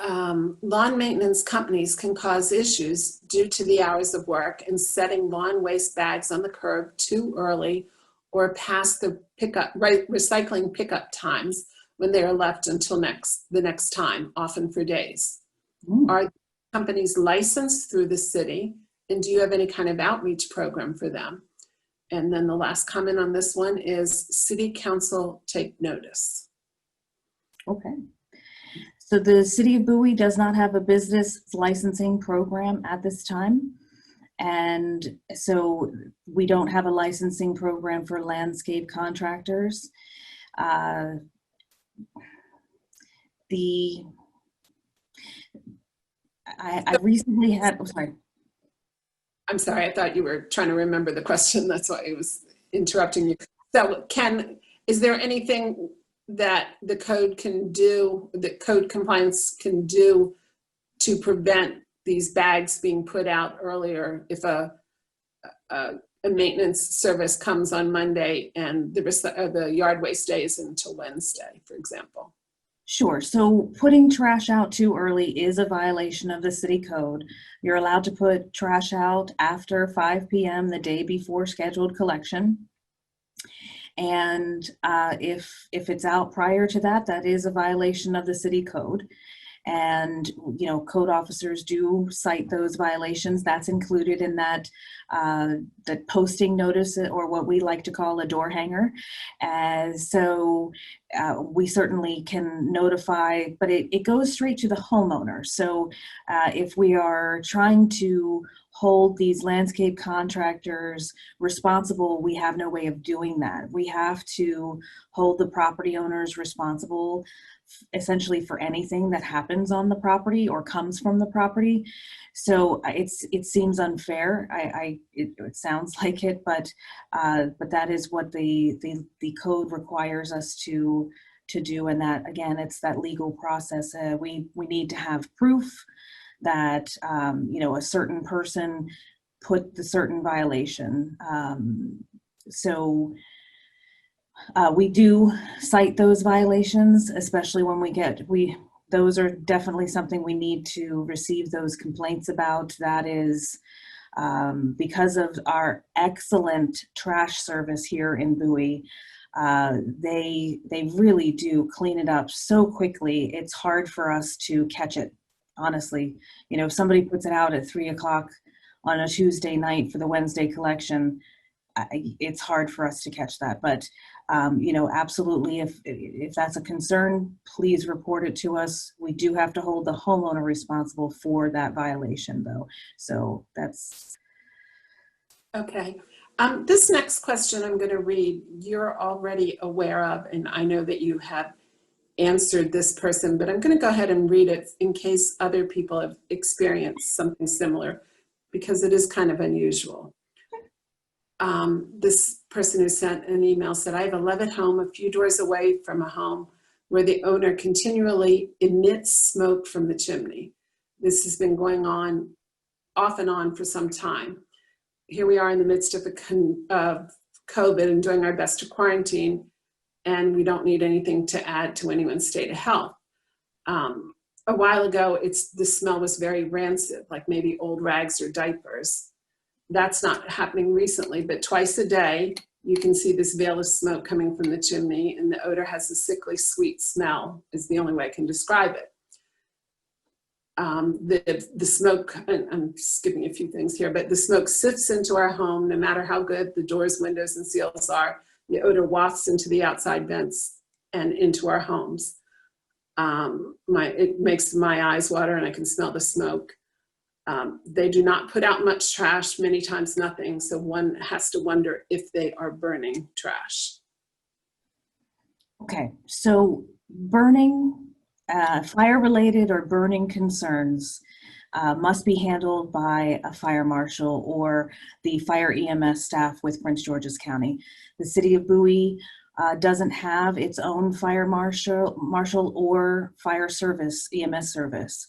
Lawn maintenance companies can cause issues due to the hours of work and setting lawn waste bags on the curb too early or past the recycling pickup times when they are left until the next time, often for days. Are companies licensed through the city, and do you have any kind of outreach program for them? And then the last comment on this one is city council take notice. Okay. So the city of Bowie does not have a business licensing program at this time. And so we don't have a licensing program for landscape contractors. I recently had, I'm sorry, I thought you were trying to remember the question. That's why I was interrupting you. So is there anything that the code can do, that code compliance can do to prevent these bags being put out earlier if a maintenance service comes on Monday and the yard waste day is until Wednesday, for example? Sure. So putting trash out too early is a violation of the city code. You're allowed to put trash out after 5 p.m. the day before scheduled collection. And if it's out prior to that, that is a violation of the city code. And, you know, code officers do cite those violations. That's included in that, that posting notice, or what we like to call a door hanger. So we certainly can notify, but it goes straight to the homeowner. So if we are trying to hold these landscape contractors responsible, we have no way of doing that. We have to hold the property owners responsible essentially for anything that happens on the property or comes from the property. So it seems unfair. It sounds like it, but that is what the code requires us to do. And that, again, it's that legal process. We need to have proof that you know, a certain person put the certain violation. So we do cite those violations, especially when those are definitely something we need to receive those complaints about. That is because of our excellent trash service here in Bowie. They really do clean it up so quickly. It's hard for us to catch it, honestly. You know, if somebody puts it out at 3 o'clock on a Tuesday night for the Wednesday collection, it's hard for us to catch that. But you know, absolutely, if that's a concern, please report it to us. We do have to hold the homeowner responsible for that violation, though. So that's Okay. This next question I'm going to read, you're already aware of, and I know that you have answered this person, but I'm going to go ahead and read it in case other people have experienced something similar, because it is kind of unusual. This person who sent an email said, I have a Levitt home a few doors away from a home where the owner continually emits smoke from the chimney. This has been going on off and on for some time. Here we are in the midst of COVID and doing our best to quarantine, and we don't need anything to add to anyone's state of health. A while ago, the smell was very rancid, like maybe old rags or diapers. That's not happening recently, but twice a day, you can see this veil of smoke coming from the chimney, and the odor has a sickly sweet smell, is the only way I can describe it. The smoke, and I'm skipping a few things here, but the smoke sifts into our home, no matter how good the doors, windows, and seals are. The odor wafts into the outside vents and into our homes. It makes my eyes water, and I can smell the smoke. They do not put out much trash, many times nothing, so one has to wonder if they are burning trash. okay. So burning, fire-related or burning concerns must be handled by a fire marshal or the fire EMS staff with Prince George's County. The city of Bowie doesn't have its own fire marshal or fire service, EMS service.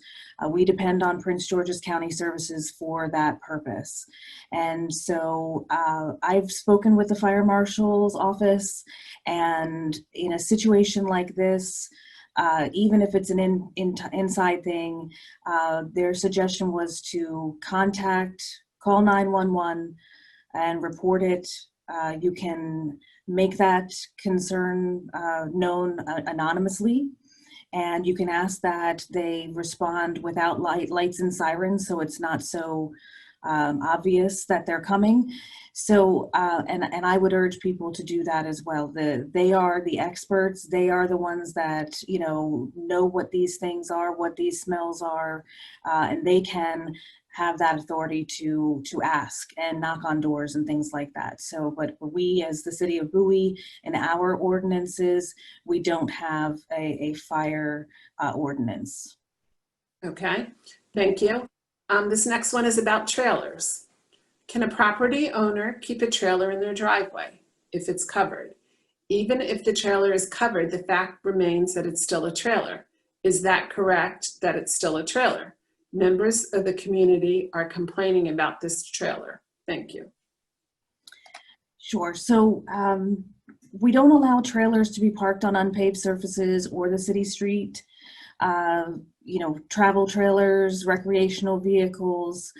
We depend on Prince George's County services for that purpose. And so I've spoken with the fire marshal's office, and in a situation like this, even if it's an inside thing, their suggestion was to call 911 and report it. You can make that concern known anonymously, and you can ask that they respond without lights and sirens, so it's not so obvious that they're coming. So, and I would urge people to do that as well. They are the experts. They are the ones that, you know what these things are, what these smells are, and they can have that authority to ask and knock on doors and things like that. So, but we as the city of Bowie, in our ordinances, we don't have a fire ordinance. Okay, thank you. This next one is about trailers. Can a property owner keep a trailer in their driveway if it's covered? Even if the trailer is covered, the fact remains that it's still a trailer. Is that correct, that it's still a trailer? Members of the community are complaining about this trailer. Thank you. Sure. So we don't allow trailers to be parked on unpaved surfaces or the city street. Travel trailers, recreational vehicles,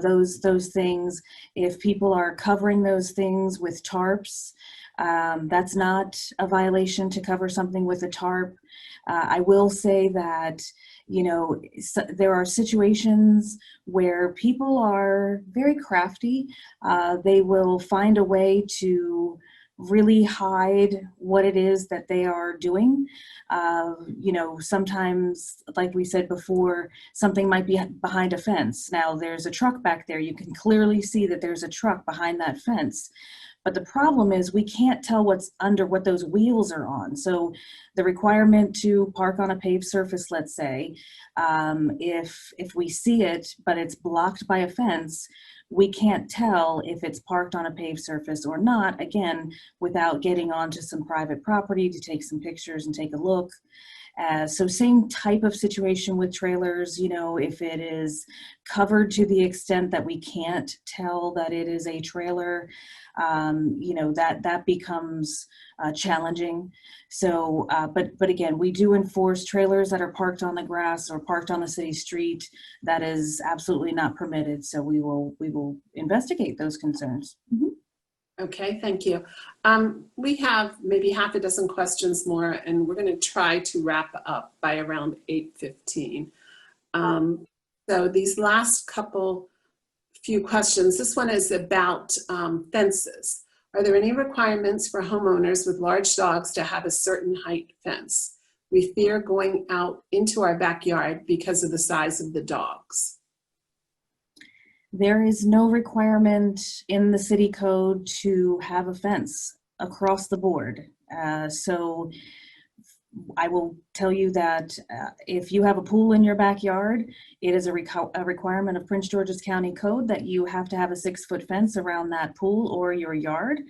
those things. If people are covering those things with tarps, that's not a violation to cover something with a tarp. I will say that, you know, there are situations where people are very crafty. They will find a way to really hide what it is that they are doing. You know, sometimes, like we said before, something might be behind a fence. Now there's a truck back there. You can clearly see that there's a truck behind that fence. But the problem is we can't tell what's under, what those wheels are on. So the requirement to park on a paved surface, let's say, if we see it, but it's blocked by a fence, we can't tell if it's parked on a paved surface or not, again, without getting onto some private property to take some pictures and take a look. So same type of situation with trailers, you know, if it is covered to the extent that we can't tell that it is a trailer, you know, that becomes challenging. So, but again, we do enforce trailers that are parked on the grass or parked on the city street. That is absolutely not permitted. So we will investigate those concerns. Mm-hmm. Okay, thank you. We have maybe half a dozen questions more, and we're going to try to wrap up by around 8:15. So these last few questions, this one is about fences. Are there any requirements for homeowners with large dogs to have a certain height fence? We fear going out into our backyard because of the size of the dogs. There is no requirement in the city code to have a fence across the board. So I will tell you that if you have a pool in your backyard, it is a requirement of Prince George's County Code that you have to have a 6-foot fence around that pool or your yard.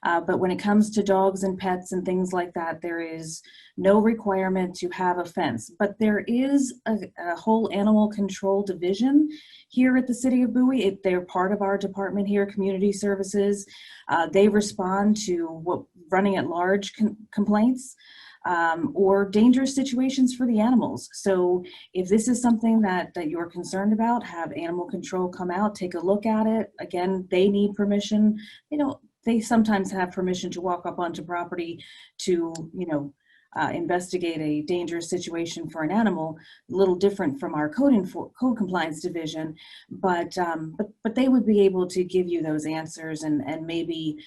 But when it comes to dogs and pets and things like that, there is no requirement to have a fence. But there is a whole animal control division here at the City of Bowie. They're part of our department here, Community Services. They respond to running at large complaints or dangerous situations for the animals. So if this is something that you're concerned about, have animal control come out, take a look at it. Again, they need permission. They sometimes have permission to walk up onto property to, investigate a dangerous situation for an animal. A little different from our code compliance division, but they would be able to give you those answers and maybe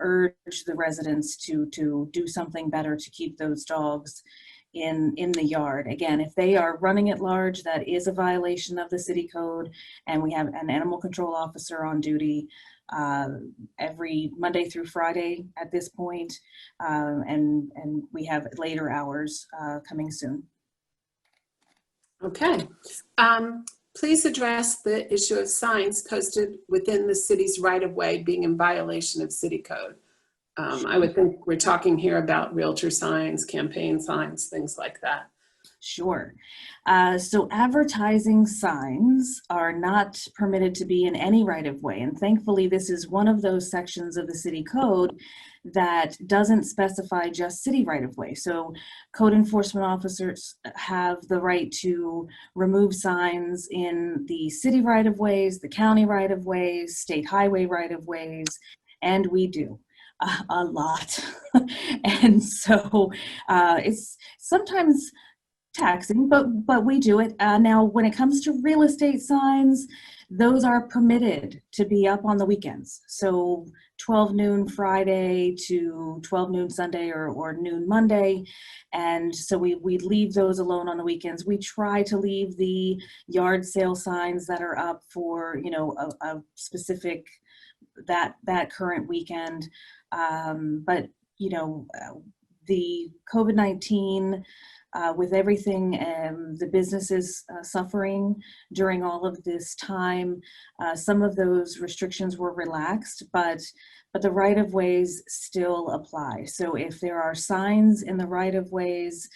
urge the residents to do something better to keep those dogs in the yard. Again, if they are running at large, that is a violation of the city code, and we have an animal control officer on duty every Monday through Friday at this point, and we have later hours coming soon. Okay. Please address the issue of signs posted within the city's right-of-way being in violation of city code. I would think we're talking here about realtor signs, campaign signs, things like that. Sure. So advertising signs are not permitted to be in any right-of-way, and thankfully this is one of those sections of the city code that doesn't specify just city right-of-way. So code enforcement officers have the right to remove signs in the city right-of-ways, the county right-of-ways, state highway right-of-ways, and we do. A lot. And so it's sometimes taxing, but we do it. Now, when it comes to real estate signs, those are permitted to be up on the weekends. So 12 noon Friday to 12 noon Sunday or noon Monday. And so we leave those alone on the weekends. We try to leave the yard sale signs that are up for, a specific, that current weekend. But, the COVID-19, with everything the businesses suffering during all of this time, some of those restrictions were relaxed, but the right-of-ways still apply. So if there are signs in the right-of-ways,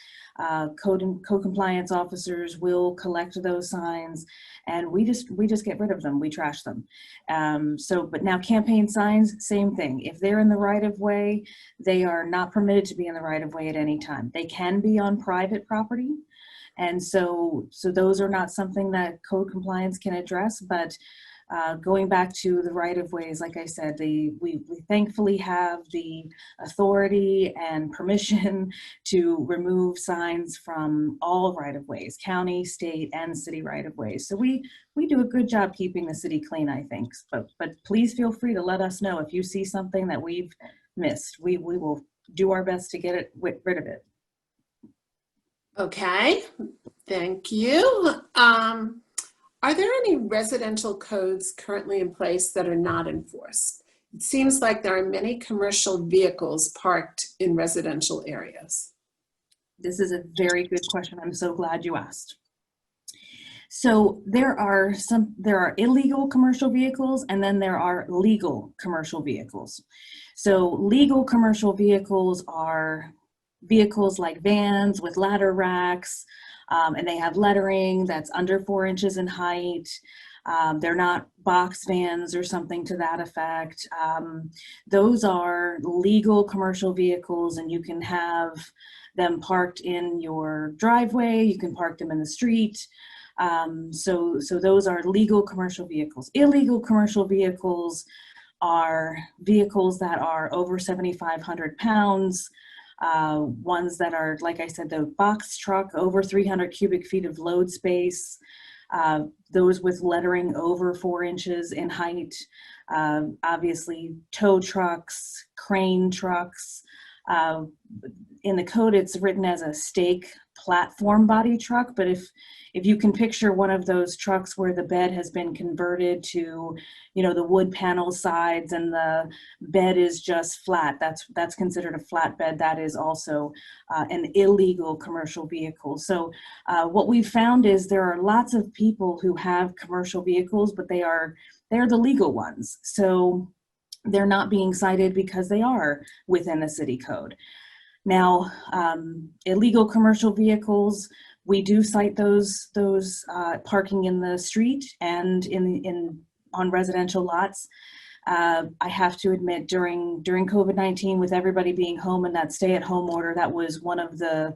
code compliance officers will collect those signs, and we just get rid of them. We trash them. But now campaign signs, same thing. If they're in the right-of-way, they are not permitted to be in the right-of-way at any time. They can be on private property, and so those are not something that code compliance can address. But Going back to the right-of-ways, like I said, we thankfully have the authority and permission to remove signs from all right-of-ways, county, state, and city right-of-ways. So we do a good job keeping the city clean, I think. But please feel free to let us know if you see something that we've missed. We will do our best to get rid of it. Okay, thank you. Are there any residential codes currently in place that are not enforced? It seems like there are many commercial vehicles parked in residential areas. This is a very good question. I'm so glad you asked. So there are illegal commercial vehicles, and then there are legal commercial vehicles. So legal commercial vehicles are vehicles like vans with ladder racks, and they have lettering that's under 4 inches in height. They're not box vans or something to that effect. Those are legal commercial vehicles, and you can have them parked in your driveway. You can park them in the street. So those are legal commercial vehicles. Illegal commercial vehicles are vehicles that are over 7,500 pounds, ones that are, like I said, the box truck, over 300 cubic feet of load space, those with lettering over 4 inches in height, obviously tow trucks, crane trucks. In the code, it's written as a stake platform body truck, but if you can picture one of those trucks where the bed has been converted to, the wood panel sides and the bed is just flat, that's considered a flatbed. That is also an illegal commercial vehicle. So what we've found is there are lots of people who have commercial vehicles, but they're the legal ones. So they're not being cited because they are within the city code. Now, illegal commercial vehicles, we do cite those parking in the street and on residential lots. I have to admit, during COVID-19, with everybody being home and that stay-at-home order, that was one of the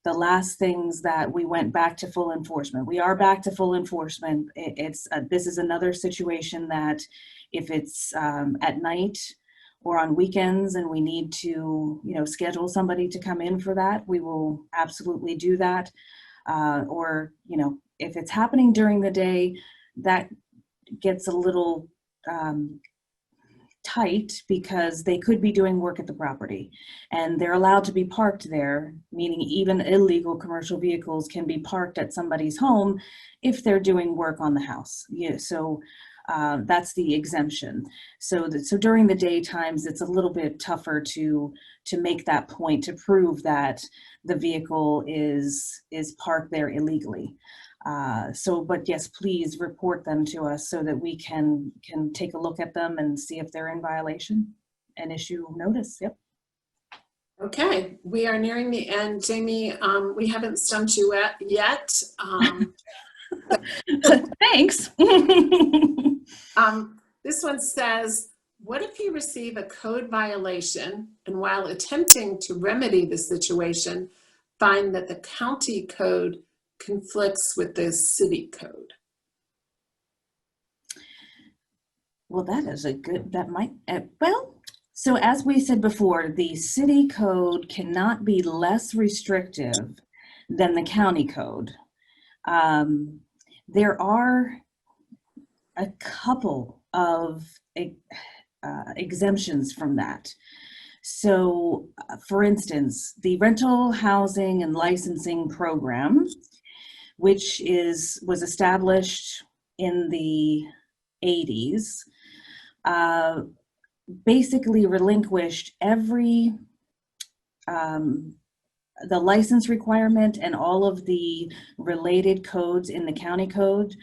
last things that we went back to full enforcement. We are back to full enforcement. This is another situation that if it's at night or on weekends and we need to, schedule somebody to come in for that, we will absolutely do that. Or, if it's happening during the day, that gets a little tight because they could be doing work at the property and they're allowed to be parked there, meaning even illegal commercial vehicles can be parked at somebody's home if they're doing work on the house. Yeah, so that's the exemption. So during the day times, it's a little bit tougher to make that point, to prove that the vehicle is parked there illegally. But yes, please report them to us so that we can take a look at them and see if they're in violation and issue notice. Yep. Okay, we are nearing the end. Jamie, we haven't stumped you yet. Thanks. This one says, what if you receive a code violation and while attempting to remedy the situation, find that the county code conflicts with the city code? Well, so as we said before, the city code cannot be less restrictive than the county code. There are a couple of exemptions from that. So, for instance, the rental housing and licensing program, which was established in the 80s, basically relinquished every the license requirement and all of the related codes in the county code,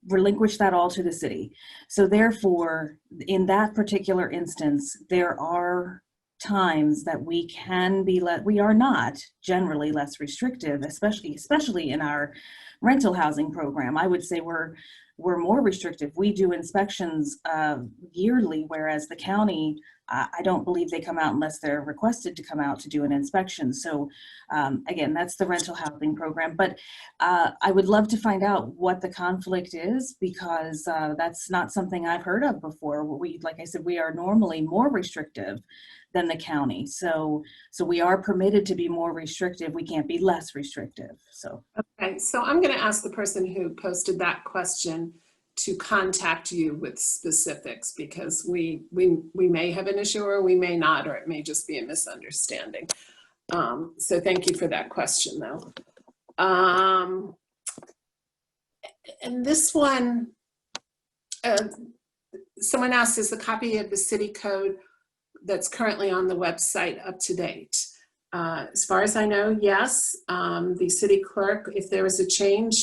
relinquish that all to the city. So therefore, in that particular instance, there are times that we can be we are not generally less restrictive, especially in our rental housing program. I would say we're more restrictive. We do inspections yearly, whereas the county, I don't believe they come out unless they're requested to come out to do an inspection. So again, that's the rental housing program. But I would love to find out what the conflict is, because that's not something I've heard of before. Like I said, we are normally more restrictive than the county. So we are permitted to be more restrictive. We can't be less restrictive. So. Okay, so I'm going to ask the person who posted that question to contact you with specifics, because we may have an issue or we may not, or it may just be a misunderstanding. So thank you for that question, though. And this one, someone asked, is the copy of the city code that's currently on the website up to date? As far as I know, yes. The city clerk, if there is a change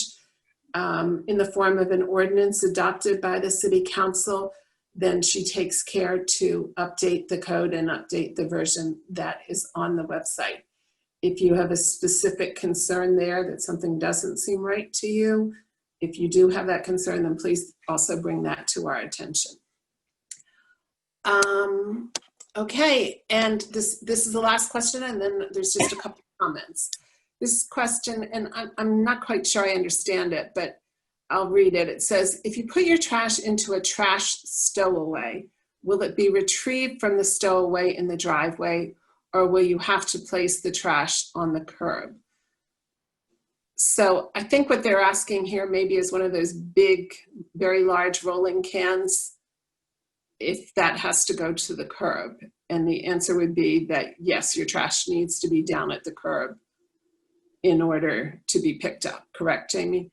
in the form of an ordinance adopted by the city council, then she takes care to update the code and update the version that is on the website. If you have a specific concern there that something doesn't seem right to you, if you do have that concern, then please also bring that to our attention. Okay, and this is the last question, and then there's just a couple of comments. This question, and I'm not quite sure I understand it, but I'll read it. It says, if you put your trash into a trash stowaway, will it be retrieved from the stowaway in the driveway, or will you have to place the trash on the curb? So I think what they're asking here maybe is one of those big, very large rolling cans, if that has to go to the curb. And the answer would be that yes, your trash needs to be down at the curb in order to be picked up. Correct, Jamie?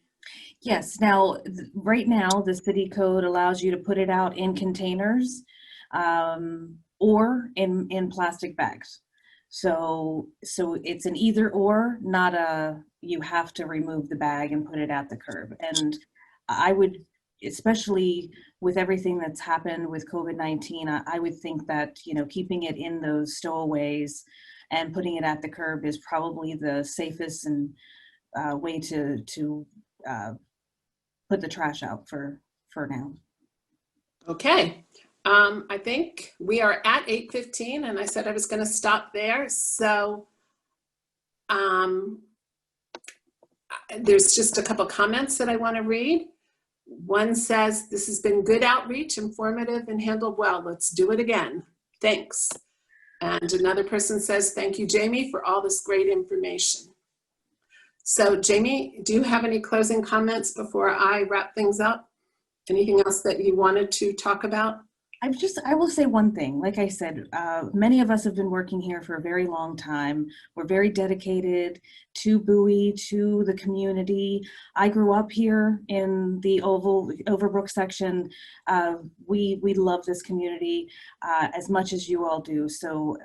Yes. Now, right now, the city code allows you to put it out in containers or in plastic bags. So it's an either or, not a you have to remove the bag and put it at the curb. And I would, especially with everything that's happened with COVID-19, I would think that, keeping it in those stowaways and putting it at the curb is probably the safest and way to put the trash out for now. Okay. I think we are at 8:15, and I said I was going to stop there. So there's just a couple comments that I want to read. One says, this has been good outreach, informative, and handled well. Let's do it again. Thanks. And another person says, thank you, Jamie, for all this great information. So Jamie, do you have any closing comments before I wrap things up? Anything else that you wanted to talk about? I will say one thing. Like I said, many of us have been working here for a very long time. We're very dedicated to Bowie, to the community. I grew up here in the Overbrook section. We love this community as much as you all do. So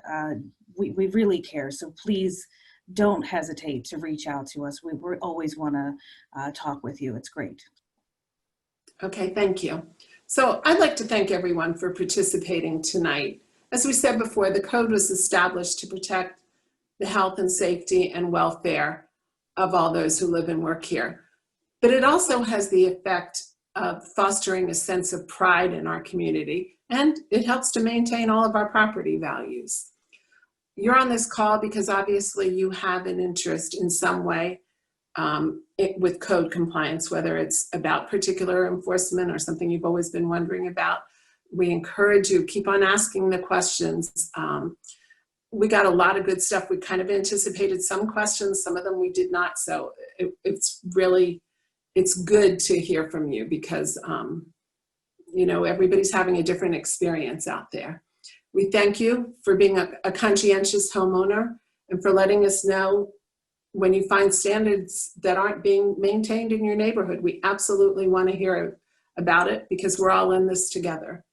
we really care. So please don't hesitate to reach out to us. We always want to talk with you. It's great. Okay, thank you. So I'd like to thank everyone for participating tonight. As we said before, the code was established to protect the health and safety and welfare of all those who live and work here. But it also has the effect of fostering a sense of pride in our community, and it helps to maintain all of our property values. You're on this call because obviously you have an interest in some way with code compliance, whether it's about particular enforcement or something you've always been wondering about. We encourage you, keep on asking the questions. We got a lot of good stuff. We kind of anticipated some questions, some of them we did not. So it's good to hear from you because, everybody's having a different experience out there. We thank you for being a conscientious homeowner and for letting us know when you find standards that aren't being maintained in your neighborhood. We absolutely want to hear about it because we're all in this together.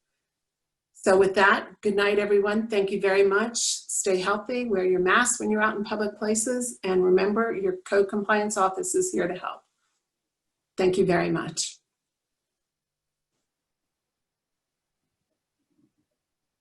So with that, good night, everyone. Thank you very much. Stay healthy, wear your mask when you're out in public places, and remember, your code compliance office is here to help. Thank you very much.